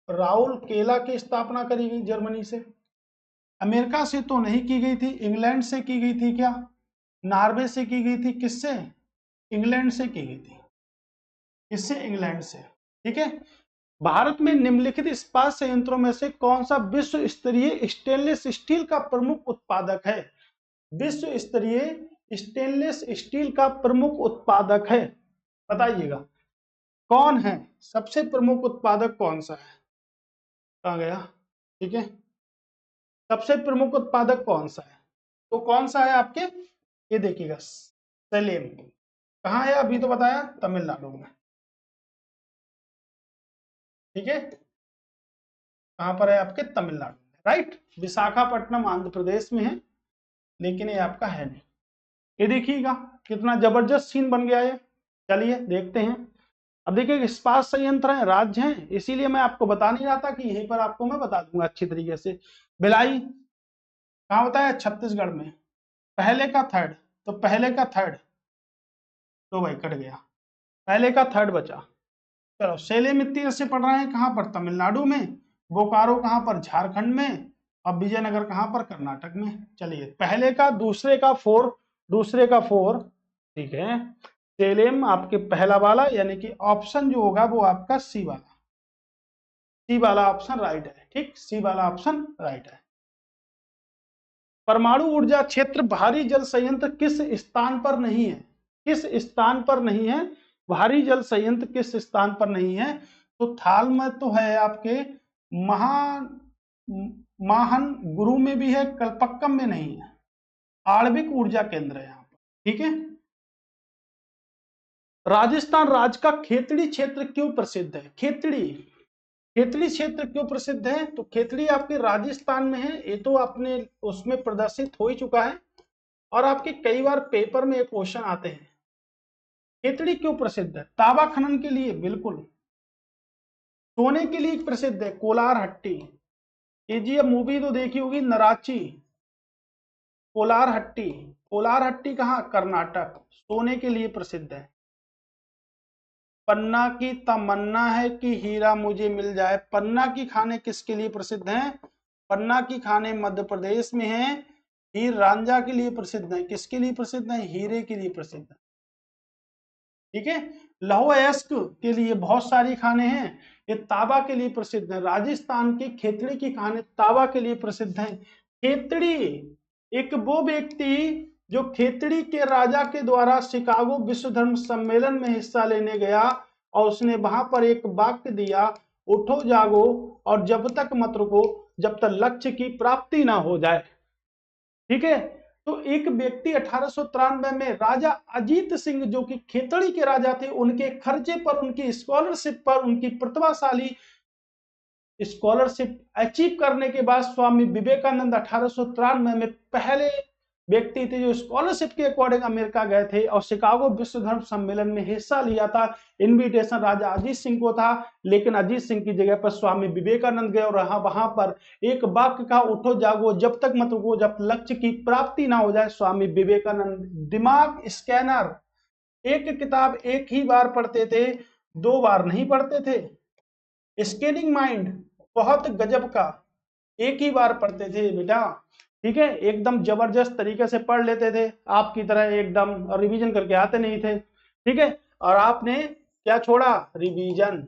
राउरकेला की स्थापना करी गई जर्मनी से। अमेरिका से तो नहीं की गई थी, इंग्लैंड से की गई थी क्या? नॉर्वे से की गई थी। किससे? इंग्लैंड से की गई थी। किससे? इंग्लैंड से, ठीक है। भारत में निम्नलिखित इस्पात संयंत्रों में से कौन सा विश्व स्तरीय स्टेनलेस स्टील का प्रमुख उत्पादक है? विश्व स्तरीय स्टेनलेस स्टील का प्रमुख उत्पादक है, बताइएगा कौन है? सबसे प्रमुख उत्पादक कौन सा है? कहाँ गया, ठीक है। सबसे प्रमुख उत्पादक कौन सा है? तो कौन सा है आपके? ये देखिएगा, सेलेम। कहाँ है? अभी तो बताया, तमिलनाडु में, ठीक है। कहां पर है? आपके तमिलनाडु में, राइट। विशाखापट्टनम आंध्र प्रदेश में है, लेकिन ये आपका है नहीं। ये देखिएगा कितना जबरदस्त सीन बन गया है। चलिए देखते हैं। अब देखिए, इस्पात संयंत्र है, राज्य हैं, इसीलिए मैं आपको बता नहीं रहा था कि यहीं पर आपको मैं बता दूंगा अच्छी तरीके से। भिलाई कहाँ बताया? छत्तीसगढ़ में। पहले का थर्ड, तो पहले का थर्ड, तो भाई कट गया, पहले का थर्ड बचा। चलो, सेलेम इतनी से पढ़ रहे हैं कहां पर? तमिलनाडु में। बोकारो कहां पर? झारखंड में। और विजयनगर कहां पर? कर्नाटक में। चलिए, पहले का, दूसरे का फोर, दूसरे का फोर, ठीक है। सेलेम आपके पहला वाला, यानी कि ऑप्शन जो होगा वो आपका सी वाला, सी वाला ऑप्शन राइट है, ठीक, सी वाला ऑप्शन राइट है। परमाणु ऊर्जा क्षेत्र भारी जल संयंत्र किस स्थान पर नहीं है? किस स्थान पर नहीं है? भारी जल संयंत्र किस स्थान पर नहीं है? तो थाल में तो है आपके, महा माहन गुरु में भी है, कलपक्कम में नहीं है। आणविक ऊर्जा केंद्र है यहाँ पर, ठीक है। राजस्थान राज्य का खेतड़ी क्षेत्र क्यों प्रसिद्ध है? खेतड़ी, खेतड़ी क्षेत्र क्यों प्रसिद्ध है? तो खेतड़ी आपके राजस्थान में है, ये तो आपने उसमें प्रदर्शित हो ही चुका है, और आपके कई बार पेपर में क्वेश्चन आते हैं। खेतड़ी क्यों प्रसिद्ध है? तांबा खनन के लिए, बिल्कुल। सोने के लिए प्रसिद्ध है, कोलार हट्टी। ये जी अब मूवी तो देखी होगी, नराची, कोलार हट्टी। कोलार हट्टी कहाँ? कर्नाटक, सोने के लिए प्रसिद्ध है। पन्ना की तमन्ना है कि हीरा मुझे मिल जाए। पन्ना की खाने किसके लिए प्रसिद्ध हैं? पन्ना की खाने मध्य प्रदेश में है। हीर रांझा के लिए प्रसिद्ध है। किसके लिए प्रसिद्ध है? हीरे के लिए प्रसिद्ध है। ठीक है। लौह अयस्क के लिए बहुत सारी खाने हैं। ये ताबा के लिए प्रसिद्ध है। राजस्थान की खेतड़ी की खाने ताबा के लिए प्रसिद्ध है। खेतड़ी एक वो व्यक्ति जो खेतड़ी के राजा के द्वारा शिकागो विश्व धर्म सम्मेलन में हिस्सा लेने गया और उसने वहां पर एक वाक्य दिया, उठो जागो और जब तक मत रुको जब तक लक्ष्य की प्राप्ति ना हो जाए। ठीक है। तो एक व्यक्ति 1893 में राजा अजीत सिंह जो कि खेतड़ी के राजा थे, उनके खर्चे पर, उनकी स्कॉलरशिप पर, उनकी प्रतिभाशाली स्कॉलरशिप अचीव करने के बाद स्वामी विवेकानंद 1893 में पहले व्यक्ति थे जो स्कॉलरशिप के अकॉर्डिंग अमेरिका गए थे और शिकागो विश्व धर्म सम्मेलन में हिस्सा लिया था। इनविटेशन राजा अजीत सिंह को था, लेकिन अजीत सिंह की जगह पर स्वामी विवेकानंद गए और वहां पर एक वाक्य का, उठो जागो जब तक मत रुको जब लक्ष्य की प्राप्ति ना हो जाए। स्वामी विवेकानंद दिमाग स्कैनर, एक किताब एक ही बार पढ़ते थे, 2 बार नहीं पढ़ते थे। स्कैनिंग माइंड बहुत गजब का, एक ही बार पढ़ते थे बेटा। ठीक है। एकदम जबरदस्त तरीके से पढ़ लेते थे, आपकी तरह एकदम रिवीजन करके आते नहीं थे। ठीक है। और आपने क्या छोड़ा? रिवीजन।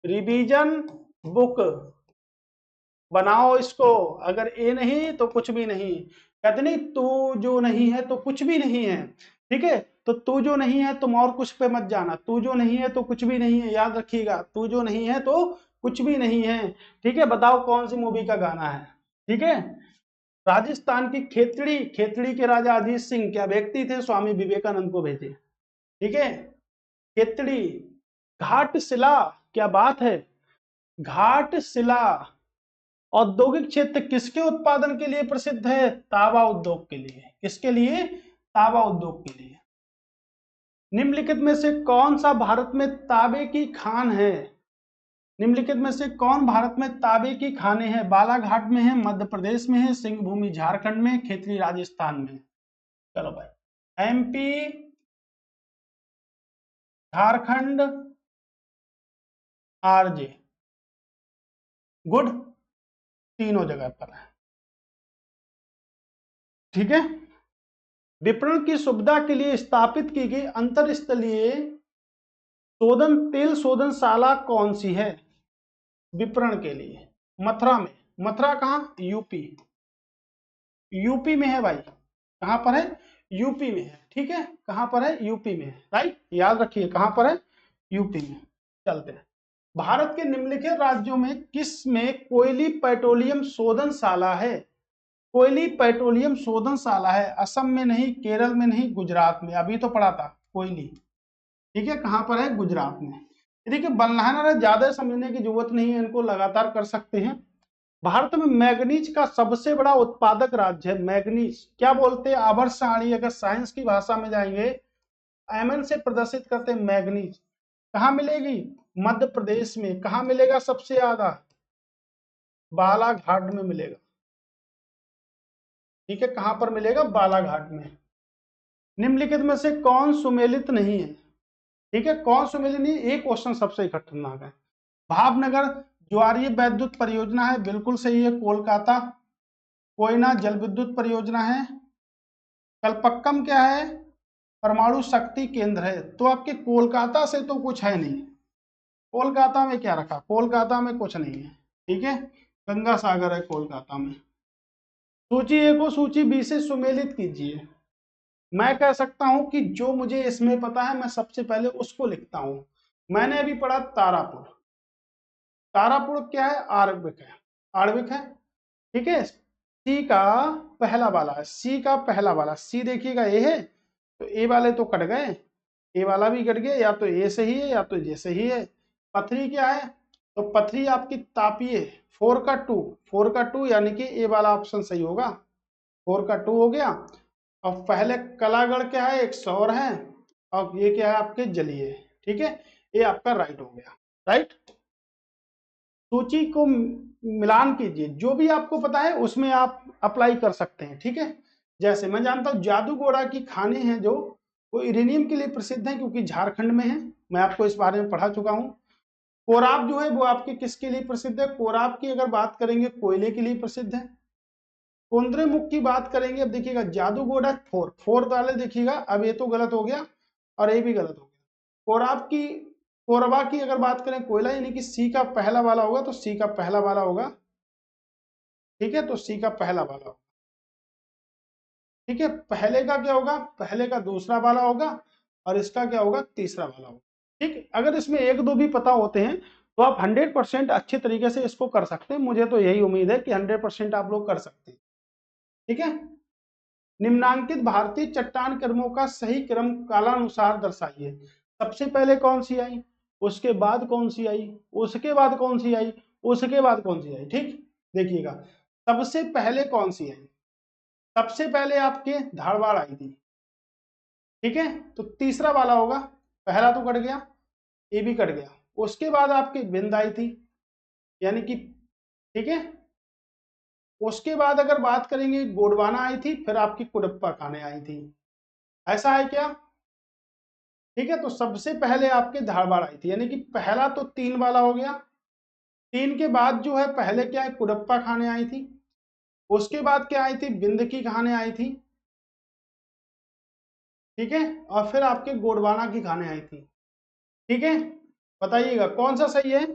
रिवीजन बुक बनाओ इसको, अगर ए नहीं तो कुछ भी नहीं। कहते नहीं तू जो नहीं है तो कुछ भी नहीं है। ठीक है। तो तू जो नहीं है तुम और कुछ पे मत जाना, तू जो नहीं है तो कुछ भी नहीं है, याद रखिएगा, तू जो नहीं है तो कुछ भी नहीं है। ठीक है। बताओ कौन सी मूवी का गाना है? ठीक है। राजस्थान की खेतड़ी, खेतड़ी के राजा अजीत सिंह क्या व्यक्ति थे? स्वामी विवेकानंद को भेजे। ठीक है। खेतड़ी, घाटशिला, क्या बात है, घाटशिला औद्योगिक क्षेत्र किसके उत्पादन के लिए प्रसिद्ध है? तांबा उद्योग के लिए। किसके लिए? तांबा उद्योग के लिए। निम्नलिखित में से कौन सा भारत में तांबे की खान है? निम्नलिखित में से कौन भारत में तांबे की खाने हैं? बालाघाट में है, मध्य प्रदेश में है, सिंह भूमि झारखंड में, खेतड़ी राजस्थान में। चलो भाई, एमपी, झारखंड, आरजे, गुड, तीनों जगह पर है। ठीक है। विपणन की सुविधा के लिए स्थापित की गई अंतरस्थलीय शोधन तेल शोधनशाला कौन सी है? विपणन के लिए मथुरा में। मथुरा कहां? यूपी। यूपी में है भाई। कहां पर है? यूपी में है। ठीक है। कहां पर है? यूपी में है। राइट, याद रखिए कहां पर है? यूपी में। चलते हैं। भारत के निम्नलिखित राज्यों में किस में कोयली पेट्रोलियम शोधनशाला है? कोयली पेट्रोलियम शोधनशाला है। असम में नहीं, केरल में नहीं, गुजरात में। अभी तो पढ़ा था कोयली। ठीक है। कहां पर है? गुजरात में। देखिए बल्लाना ज्यादा समझने की जरूरत नहीं है, इनको लगातार कर सकते हैं। भारत में मैग्नीज का सबसे बड़ा उत्पादक राज्य है। मैग्नीज क्या बोलते हैं? आवर्त सारणी, अगर साइंस की भाषा में जाएंगे, एमएन से प्रदर्शित करते हैं मैग्नीज। कहां मिलेगी? मध्य प्रदेश में। कहां मिलेगा सबसे ज्यादा? बालाघाट में मिलेगा। ठीक है। कहां पर मिलेगा? बालाघाट में। निम्नलिखित में से कौन सुमेलित नहीं है? ठीक है। कौन सुमेलित नहीं? एक क्वेश्चन सबसे खतरनाक है। भावनगर ज्वारीय वैद्युत परियोजना है, बिल्कुल सही है। कोलकाता कोयना जल विद्युत परियोजना है। कलपक्कम क्या है? परमाणु शक्ति केंद्र है। तो आपके कोलकाता से तो कुछ है नहीं। कोलकाता में क्या रखा? कोलकाता में कुछ नहीं है। ठीक है। गंगा सागर है कोलकाता में। सूची ए को सूची बी से सुमेलित कीजिए। मैं कह सकता हूं कि जो मुझे इसमें पता है मैं सबसे पहले उसको लिखता हूं। मैंने अभी पढ़ा तारापुर। तारापुर क्या है? आणविक है। आणविक है। ठीक है। सी का पहला वाला है, सी का पहला वाला, सी देखिएगा ए है, तो ए वाले तो कट गए, ए वाला भी कट गया, या तो ए सही है या तो जे सही है। पथरी क्या है? तो पथरी आपकी तापीय, 4 का 2, 4 का 2 यानी कि ए वाला ऑप्शन सही होगा। 4 का 2 हो गया। अब पहले कलागढ़ क्या है? एक सौर है, और ये क्या है आपके जलीय। ठीक है। ये आपका राइट हो गया। राइट। सूची को मिलान कीजिए, जो भी आपको पता है उसमें आप अप्लाई कर सकते हैं। ठीक है। जैसे मैं जानता हूं जादूगोड़ा की खाने हैं जो, वो यूरेनियम के लिए प्रसिद्ध है क्योंकि झारखंड में है। मैं आपको इस बारे में पढ़ा चुका हूं। कोराब जो है वो आपके किसके लिए प्रसिद्ध है? कोराब की अगर बात करेंगे कोयले के लिए प्रसिद्ध है। कुंद्रेमुख की बात करेंगे, अब देखिएगा जादूगोड़ा फोर वाले देखिएगा, अब ये तो गलत हो गया और ये भी गलत हो गया। कोराब की कोरबा की अगर बात करें कोयला, यानी कि सी का पहला वाला होगा, तो सी का पहला वाला होगा, ठीक है, तो सी का पहला वाला होगा, ठीक है। पहले का क्या होगा? पहले का दूसरा वाला होगा और इसका क्या होगा? तीसरा वाला होगा, ठीक। अगर इसमें एक दो भी पता होते हैं तो आप 100% अच्छे तरीके से इसको कर सकते हैं। मुझे तो यही उम्मीद है कि 100% आप लोग कर सकते हैं, ठीक है। निम्नांकित भारतीय चट्टान क्रमों का सही क्रम कालानुसार दर्शाइए। सबसे पहले कौन सी आई, उसके बाद कौन सी आई, उसके बाद कौन सी आई, उसके बाद कौन सी आई, ठीक। देखिएगा सबसे पहले कौन सी आई, सबसे पहले आपके धारवाड़ आई थी, ठीक है, तो तीसरा वाला होगा। पहला तो कट गया, ये भी कट गया। उसके बाद आपकी बिंद आई थी, यानी कि, ठीक है। उसके बाद अगर बात करेंगे गोंडवाना आई थी, फिर आपकी कुडप्पा खाने आई थी। ऐसा है क्या? ठीक है, तो सबसे पहले आपके धारवाड़ आई थी, यानी कि पहला तो 3 वाला हो गया। 3 के बाद जो है पहले क्या है? कुडप्पा खाने आई थी। उसके बाद क्या आई थी? बिंद की खाने आई थी, ठीक है। और फिर आपके गोंडवाना की खाने आई थी, ठीक है। बताइएगा कौन सा सही है?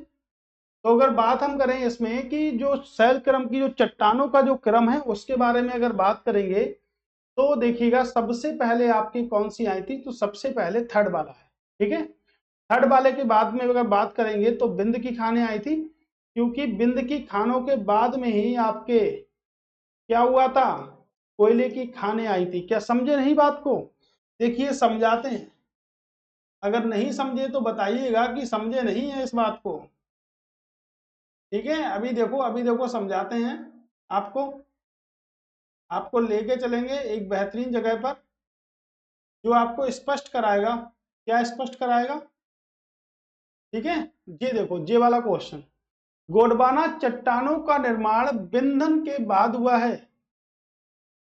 तो अगर बात हम करें इसमें कि जो शैल क्रम की जो चट्टानों का जो क्रम है उसके बारे में अगर बात करेंगे, तो देखिएगा सबसे पहले आपकी कौन सी आई थी? तो सबसे पहले थर्ड वाला है, ठीक है। थर्ड वाले के बाद में अगर बात करेंगे तो बिंद की खाने आई थी, क्योंकि बिंद की खानों के बाद में ही आपके क्या हुआ था? कोयले की खाने आई थी। क्या समझे नहीं बात को? देखिए समझाते हैं, अगर नहीं समझे तो बताइएगा कि समझे नहीं है इस बात को, ठीक है। अभी देखो समझाते हैं आपको। आपको लेके चलेंगे एक बेहतरीन जगह पर जो आपको स्पष्ट कराएगा। क्या स्पष्ट कराएगा? ठीक है, ये देखो ये वाला क्वेश्चन, गोंडवाना चट्टानों का निर्माण बिंधन के बाद हुआ है।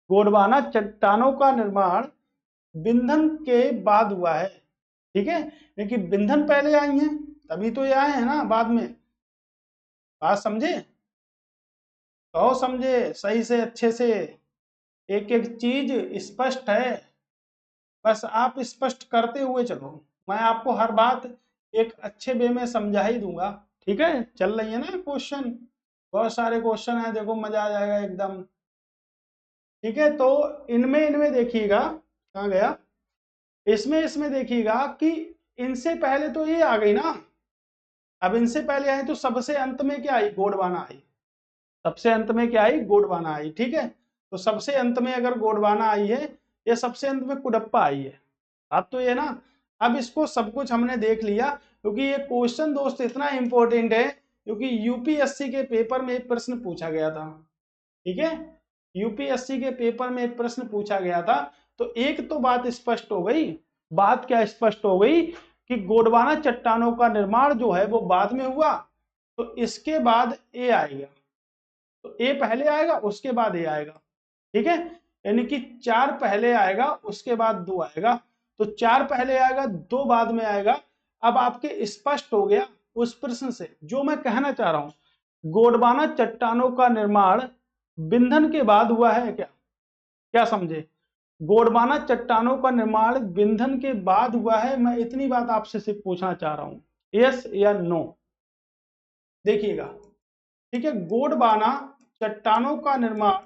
गोंडवाना चट्टानों का निर्माण बिंधन के बाद हुआ है, ठीक है। लेकिन बिंधन पहले आई हैं, तभी तो ये आए हैं ना बाद में। बात समझे? कहो समझे सही से, अच्छे से, एक एक चीज स्पष्ट है, बस आप स्पष्ट करते हुए चलो। मैं आपको हर बात एक अच्छे वे में समझा ही दूंगा, ठीक है। चल रही है ना क्वेश्चन, बहुत सारे क्वेश्चन है, देखो मजा आ जाएगा एकदम, ठीक है। तो इनमें इनमें देखिएगा, कहाँ गया, इसमें इसमें देखिएगा कि इनसे पहले तो ये आ गई ना। अब इनसे पहले आई तो सबसे अंत में क्या आई? गोंडवाना आई। सबसे अंत में क्या आई? गोंडवाना आई, ठीक है। तो सबसे अंत में अगर गोंडवाना आई है, या सबसे अंत में कुडप्पा आई है, अब तो ये ना। अब इसको सब कुछ हमने देख लिया, क्योंकि ये क्वेश्चन दोस्त इतना इंपॉर्टेंट है, क्योंकि यूपीएससी के पेपर में एक प्रश्न पूछा गया था, ठीक है। यूपीएससी के पेपर में एक प्रश्न पूछा गया था। तो एक तो बात स्पष्ट हो गई। बात क्या स्पष्ट हो गई? कि गोंडवाना चट्टानों का निर्माण जो है वो बाद में हुआ, तो इसके बाद ए आएगा। तो ए पहले आएगा, उसके बाद ए आएगा, ठीक है। यानी कि 4 पहले आएगा, उसके बाद 2 आएगा। तो 4 पहले आएगा, 2 बाद में आएगा। अब आपके स्पष्ट हो गया उस प्रश्न से जो मैं कहना चाह रहा हूं। गोंडवाना चट्टानों का निर्माण बिंधन के बाद हुआ है क्या? क्या समझे? गोंडवाना चट्टानों का निर्माण बिंधन के बाद हुआ है। मैं इतनी बात आपसे सिर्फ पूछना चाह रहा हूं, यस या नो। देखिएगा, ठीक है, गोंडवाना चट्टानों का निर्माण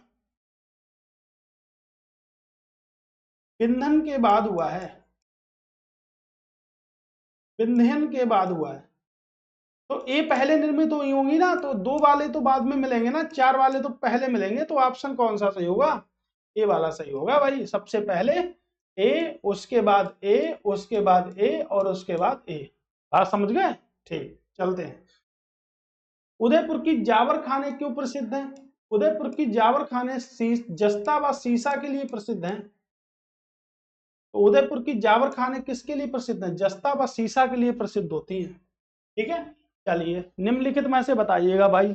बिंधन के बाद हुआ है, बिंधन के बाद हुआ है। तो ए पहले निर्मित हुई होंगी ना, तो 2 वाले तो बाद में मिलेंगे ना, 4 वाले तो पहले मिलेंगे। तो ऑप्शन कौन सा सही होगा? ए वाला सही होगा भाई। सबसे पहले ए, उसके बाद ए, उसके बाद ए, और उसके बाद ए। बात समझ गए? ठीक, चलते हैं। उदयपुर की जावर खाने क्यों प्रसिद्ध है? उदयपुर की जावर खाने जस्ता व सीसा के लिए प्रसिद्ध हैं। तो उदयपुर की जावर खाने किसके लिए प्रसिद्ध है? जस्ता व सीसा के लिए प्रसिद्ध होती है, ठीक है। चलिए निम्नलिखित में से बताइएगा भाई।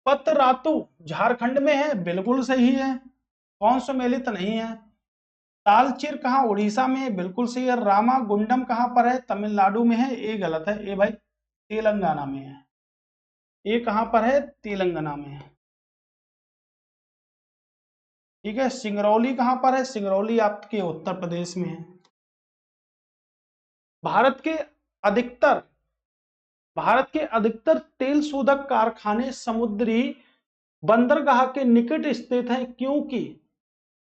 पतरातू झारखंड में है, बिल्कुल सही है, कौन सम्मिलित नहीं है। तालचेर कहाँ, उड़ीसा में है, बिल्कुल सही है। रामागुंडम कहाँ पर है, तमिलनाडु में है, ये गलत है, ये भाई तेलंगाना में है। ये कहाँ पर है, तेलंगाना में है। ठीक है, सिंगरौली कहाँ पर है, सिंगरौली आपके उत्तर प्रदेश में है। भारत के अधिकतर भारत के अधिकतर तेल शोधक कारखाने समुद्री बंदरगाह के निकट स्थित हैं, क्योंकि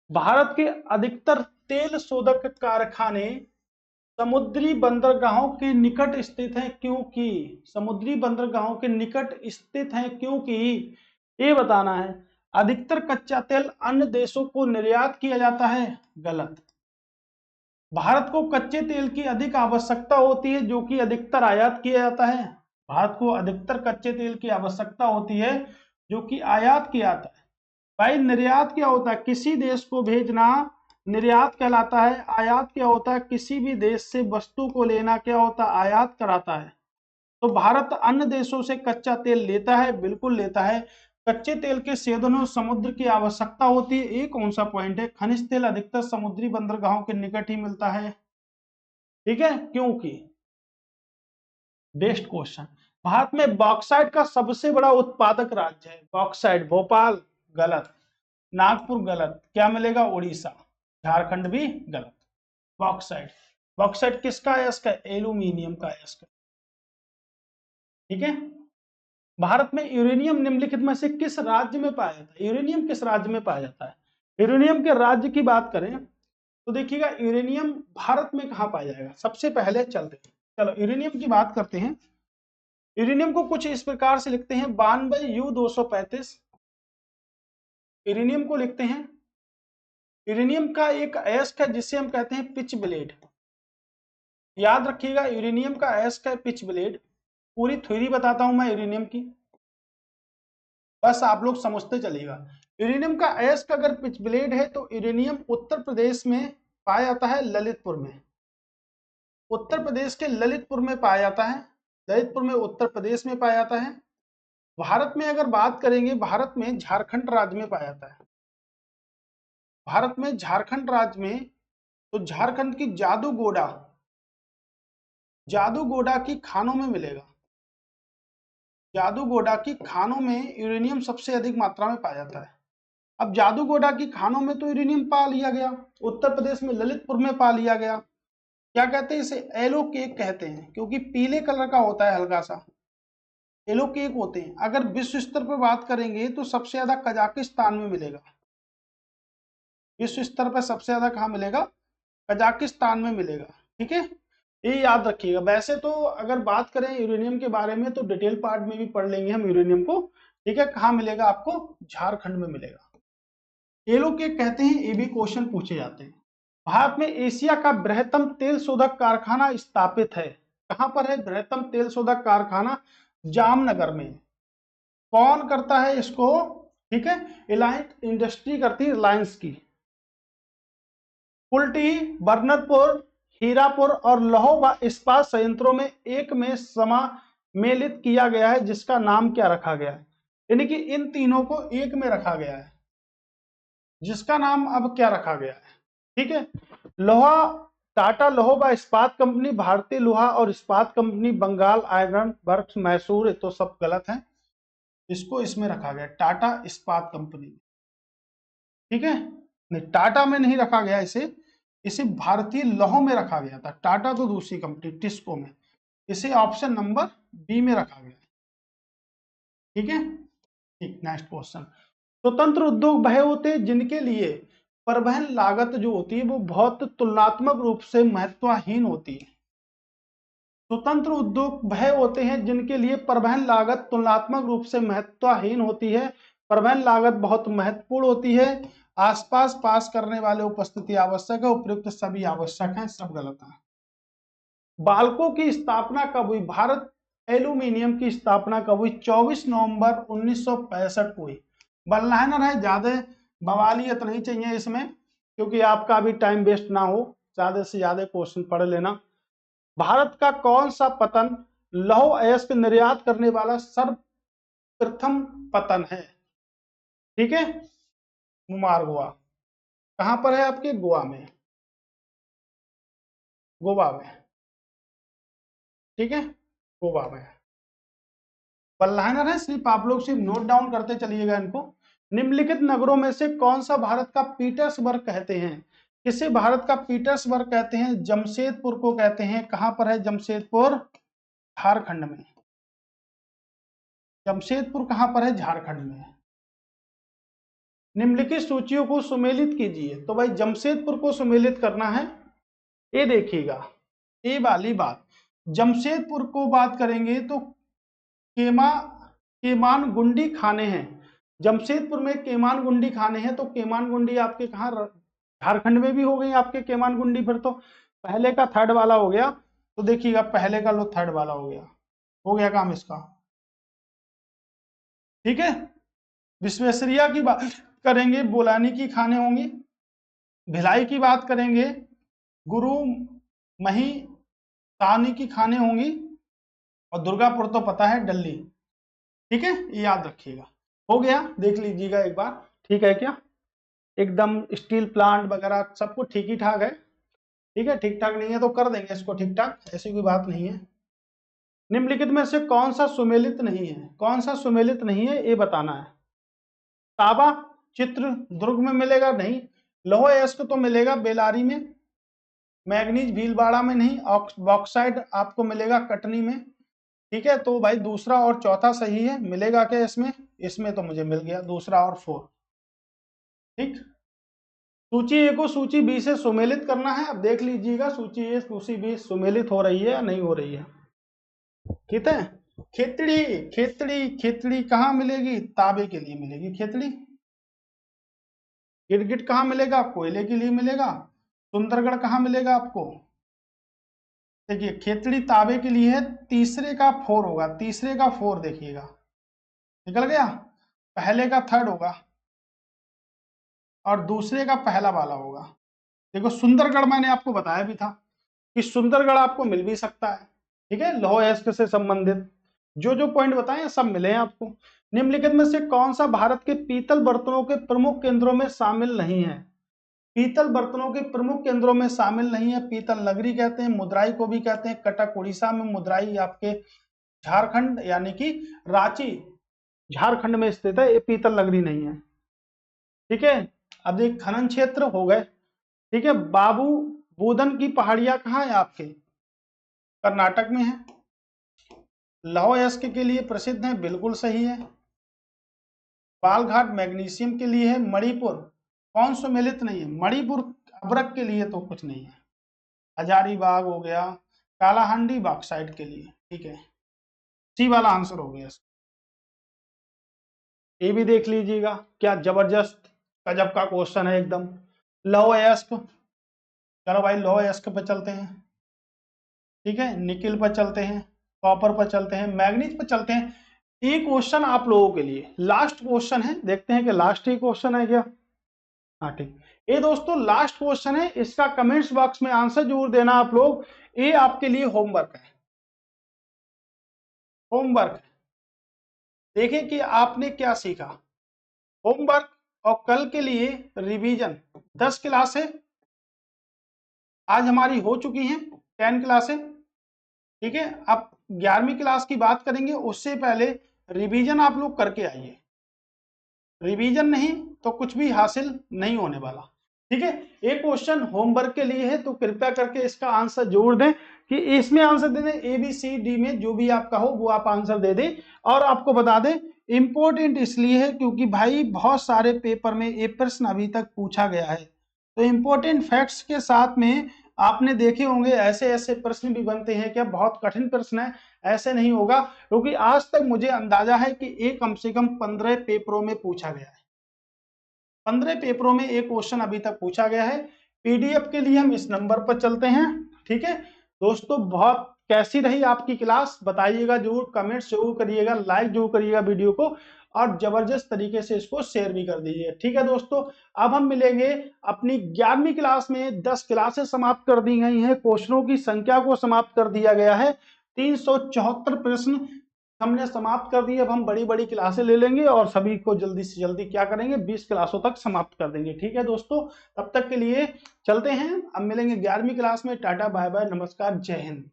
भारत के अधिकतर तेल शोधक कारखाने समुद्री बंदरगाहों के निकट स्थित हैं, क्योंकि समुद्री बंदरगाहों के निकट स्थित हैं, क्योंकि ये बताना है। अधिकतर कच्चा तेल अन्य देशों को निर्यात किया जाता है, गलत। भारत को कच्चे तेल की अधिक आवश्यकता होती है, जो कि अधिकतर आयात किया जाता है। भारत को अधिकतर कच्चे तेल की आवश्यकता होती है, जो कि आयात किया जाता है। भाई निर्यात क्या होता है, किसी देश को भेजना, निर्यात कहलाता है। आयात क्या होता है, किसी भी देश से वस्तु को लेना, क्या होता है, आयात कराता है। तो भारत अन्य देशों से कच्चा तेल लेता है, बिल्कुल लेता है। कच्चे तेल के सेवन और समुद्र की आवश्यकता होती है, ये कौन सा पॉइंट है। खनिज तेल अधिकतर समुद्री बंदरगाहों के निकट ही मिलता है, ठीक है, क्योंकि बेस्ट क्वेश्चन। भारत में बॉक्साइट का सबसे बड़ा उत्पादक राज्य है, बॉक्साइट, भोपाल गलत, नागपुर गलत, क्या मिलेगा, उड़ीसा, झारखंड भी गलत। बॉक्साइट, बॉक्साइट किसका है, इसका एल्यूमिनियम का है इसका, ठीक है। भारत में यूरेनियम निम्नलिखित में से किस राज्य में पाया जाता है, यूरेनियम किस राज्य में पाया जाता है। यूरेनियम के राज्य की बात करें तो देखिएगा, यूरेनियम भारत में कहां पाया जाएगा, सबसे पहले चलते हैं, चलो यूरेनियम की बात करते हैं। यूरेनियम को कुछ इस प्रकार से लिखते हैं, 92U235। यूरेनियम को लिखते हैं, यूरेनियम का एक अयस्क है जिसे हम कहते हैं पिच ब्लेड। याद रखिएगा, यूरेनियम का अयस्क है पिच ब्लेड। पूरी थ्योरी बताता हूं मैं यूरेनियम की, बस आप लोग समझते चलिएगा। यूरेनियम का अयस्क अगर पिच ब्लेड है तो यूरेनियम उत्तर प्रदेश में पाया जाता है, ललितपुर में। उत्तर प्रदेश के ललितपुर में पाया जाता है, ललितपुर में उत्तर प्रदेश में पाया जाता है। भारत में अगर बात करेंगे, भारत में झारखंड राज्य में पाया जाता है। भारत में झारखंड राज्य में, तो झारखंड की जादूगोड़ा की खानों में मिलेगा। जादूगोड़ा की खानों में यूरेनियम सबसे अधिक मात्रा में पाया जाता है। अब जादूगोड़ा की खानों में तो यूरेनियम पा लिया गया, उत्तर प्रदेश में ललितपुर में पा लिया गया। क्या कहते हैं इसे, एलो केक कहते हैं, क्योंकि पीले कलर का होता है हल्का सा, एलो केक होते हैं। अगर विश्व स्तर पर बात करेंगे तो सबसे ज्यादा कजाकिस्तान में मिलेगा। विश्व स्तर पर सबसे ज्यादा कहाँ मिलेगा, कजाकिस्तान में मिलेगा, ठीक है, ये याद रखिएगा। वैसे तो अगर बात करें यूरेनियम के बारे में तो डिटेल पार्ट में भी पढ़ लेंगे हम यूरेनियम को, ठीक है। कहाँ मिलेगा आपको, झारखंड में मिलेगा। एलो के कहते हैं, ये भी क्वेश्चन पूछे जाते हैं। भारत में एशिया का बृहत्तम तेल शोधक कारखाना स्थापित है, कहां पर है बृहत्तम तेल शोधक कारखाना, जामनगर में। कौन करता है इसको, ठीक है, रिलायंस इंडस्ट्री करती है, रिलायंस की। कुल्टी, बर्नरपुर, हीरापुर और लौह इस्पात संयंत्रों में एक में सम्मिलित किया गया है, जिसका नाम क्या रखा गया है। यानी कि इन तीनों को एक में रखा गया है, जिसका नाम अब क्या रखा गया है, ठीक है। लोहा, टाटा लोहा व इस्पात कंपनी, भारतीय लोहा और इस्पात कंपनी, बंगाल आयरन वर्क्स मैसूर, तो सब गलत है। इसको इसमें रखा गया टाटा इस्पात कंपनी, ठीक है। नहीं, टाटा में नहीं रखा गया इसे, इसे भारतीय लौह में रखा गया था। टाटा तो दूसरी कंपनी टिस्को में, इसे ऑप्शन नंबर बी में रखा गया, ठीक है। ठीक, नेक्स्ट क्वेश्चन। स्वतंत्र उद्योग वह होते हैं जिनके लिए परिवहन लागत जो होती है वो बहुत तुलनात्मक रूप से महत्वहीन होती है। स्वतंत्र उद्योग वह होते हैं जिनके लिए परिवहन लागत तुलनात्मक रूप से महत्वहीन होती है। परिवहन लागत बहुत महत्वपूर्ण होती है। आसपास पास करने वाले उपस्थिति आवश्यक है, उपयुक्त सभी आवश्यक है, सब गलत है। बाल्को की स्थापना कब हुई, भारत एल्यूमिनियम की स्थापना कब हुई, 24 नवंबर 1965 को हुई। बनना है ना रहे, ज्यादा बवालियत नहीं चाहिए इसमें, क्योंकि आपका भी टाइम वेस्ट ना हो, ज्यादा से ज्यादा क्वेश्चन पढ़ लेना। भारत का कौन सा पतन लौह अयस्क निर्यात करने वाला सर्वप्रथम पतन है, ठीक है, मुमार गोवा। कहां पर है आपके, गोवा में। गोवा में, ठीक है, गोवा में वन लाइनर है, सिर्फ आप लोग सिर्फ नोट डाउन करते चलिएगा इनको। निम्नलिखित नगरों में से कौन सा भारत का पीटर्सबर्ग कहते हैं? किसे भारत का पीटर्सबर्ग कहते हैं? जमशेदपुर को कहते हैं। कहां पर है जमशेदपुर? झारखंड में। जमशेदपुर कहां पर है? झारखंड में। निम्नलिखित सूचियों को सुमेलित कीजिए। तो भाई जमशेदपुर को सुमेलित करना है। ये देखिएगा, ये वाली बात, जमशेदपुर को बात करेंगे तो केमान गुंडी खाने हैं। जमशेदपुर में केमान गुंडी खाने हैं, तो केमान गुंडी आपके कहा? झारखंड में भी हो गई आपके केमान गुंडी। फिर तो पहले का थर्ड वाला हो गया। तो देखिएगा पहले का लो थर्ड वाला हो गया काम इसका, ठीक है। विश्वेश्वरैया की बात करेंगे, बोलानी की खाने होंगी। भिलाई की बात करेंगे, गुरु मही साहनी की खाने होंगी। और दुर्गापुर तो पता है डल्ली, ठीक है, ये याद रखिएगा। हो गया, देख लीजिएगा एक बार, ठीक है क्या? एकदम स्टील प्लांट वगैरह सब कुछ ठीक ही ठाक है, ठीक है। ठीक ठाक नहीं है तो कर देंगे इसको ठीक ठाक, ऐसी कोई बात नहीं है। निम्नलिखित में से कौन सा सुमेलित नहीं है? कौन सा सुमेलित नहीं है ये बताना है। तांबा चित्र दुर्ग में मिलेगा नहीं। लौह अयस्क तो मिलेगा बेलारी में। मैग्नीज भीलवाड़ा में नहीं। बॉक्साइड आपको मिलेगा कटनी में, ठीक है। तो भाई दूसरा और चौथा सही है। मिलेगा क्या इसमें? इसमें तो मुझे मिल गया दूसरा और 4, ठीक। सूची ए को सूची बी से सुमेलित करना है। अब देख लीजिएगा सूची ए सूची बी सुमेलित हो रही है या नहीं हो रही है, ठीक है। खेतड़ी, खेतड़ी, खेतड़ी कहाँ मिलेगी? तांबे के लिए मिलेगी खेतड़ी। गिरगिट कहाँ मिलेगा? कोयले के लिए मिलेगा। सुंदरगढ़ कहाँ मिलेगा आपको? देखिए खेतड़ी तांबे के लिए है। तीसरे का 4 होगा, तीसरे का 4 देखिएगा, निकल गया। पहले का 3rd होगा और दूसरे का पहला वाला होगा। देखो सुंदरगढ़ मैंने आपको बताया भी था कि सुंदरगढ़ आपको मिल भी सकता है, ठीक है। लौह अयस्क से संबंधित जो पॉइंट बताए सब मिले हैं आपको। निम्नलिखित में से कौन सा भारत के पीतल बर्तनों के प्रमुख केंद्रों में शामिल नहीं है? पीतल बर्तनों के प्रमुख केंद्रों में शामिल नहीं है। पीतल नगरी कहते हैं, मुद्राई को भी कहते हैं। कटक उड़ीसा में, मुद्राई आपके झारखंड यानी कि रांची झारखंड में स्थित है। ये पीतल नगरी नहीं है, ठीक है। अब एक खनन क्षेत्र हो गए, ठीक है। बाबू बोदन की पहाड़ियां कहाँ है आपके? कर्नाटक में है। लौह अयस्क के लिए प्रसिद्ध है, बिल्कुल सही है। बालघाट मैग्नीशियम के लिए है। मणिपुर कौन सुमेलित नहीं है? मणिपुर अभ्रक के लिए तो कुछ नहीं है। हजारीबाग हो गया। कालाहांडी बॉक्साइट के लिए, ठीक है। सी वाला आंसर हो गया। ये भी देख लीजिएगा, क्या जबरदस्त गजब का क्वेश्चन है एकदम। लौह अयस्क, चलो भाई लौह अयस्क पे चलते हैं, ठीक है। निकिल पर चलते हैं, कॉपर पर चलते हैं, मैग्नीज पर चलते हैं। ये क्वेश्चन आप लोगों के लिए लास्ट क्वेश्चन है, देखते हैं कि लास्ट ही क्वेश्चन है क्या। हाँ ठीक, ये दोस्तों लास्ट क्वेश्चन है। इसका कमेंट्स बॉक्स में आंसर जरूर देना आप लोग। ये आपके लिए होमवर्क है, होमवर्क। देखिए कि आपने क्या सीखा। होमवर्क और कल के लिए रिवीजन 10 क्लासें आज हमारी हो चुकी हैं, 10 क्लासें, ठीक है। अब 11वीं क्लास की बात करेंगे, उससे पहले रिवीजन आप लोग करके आइए। रिवीजन नहीं तो कुछ भी हासिल नहीं होने वाला, ठीक है। एक क्वेश्चन होमवर्क के लिए है, तो कृपया करके इसका आंसर जरूर दें कि इसमें आंसर दे दें। ABCD में जो भी आपका हो वो आप आंसर दे दें। और आपको बता दें इंपॉर्टेंट इसलिए है क्योंकि भाई बहुत सारे पेपर में ये प्रश्न अभी तक पूछा गया है। तो इंपॉर्टेंट फैक्ट्स के साथ में आपने देखे होंगे ऐसे ऐसे प्रश्न भी बनते हैं क्या, बहुत कठिन प्रश्न है, ऐसे नहीं होगा। क्योंकि आज तक मुझे अंदाजा है कि एक कम से कम 15 पेपरों में पूछा गया है। 15 पेपरों में एक क्वेश्चन अभी तक पूछा गया है। PDF के लिए हम इस नंबर पर चलते हैं, ठीक है। दोस्तों बहुत कैसी रही आपकी क्लास बताइएगा जरूर, कमेंट्स जरूर करिएगा, लाइक जरूर करिएगा वीडियो को, और जबरदस्त तरीके से इसको शेयर भी कर दीजिए, ठीक है दोस्तों। अब हम मिलेंगे अपनी 11वीं क्लास में। 10 क्लासें समाप्त कर दी गई हैं, क्वेश्चनों की संख्या को समाप्त कर दिया गया है। 374 प्रश्न हमने समाप्त कर दी। अब हम बड़ी बड़ी क्लासें ले लेंगे और सभी को जल्दी से जल्दी क्या करेंगे, 20 क्लासों तक समाप्त कर देंगे। ठीक है दोस्तों, तब तक के लिए चलते हैं, अब मिलेंगे 11वीं क्लास में। टाटा बाय बाय, नमस्कार, जय हिंद।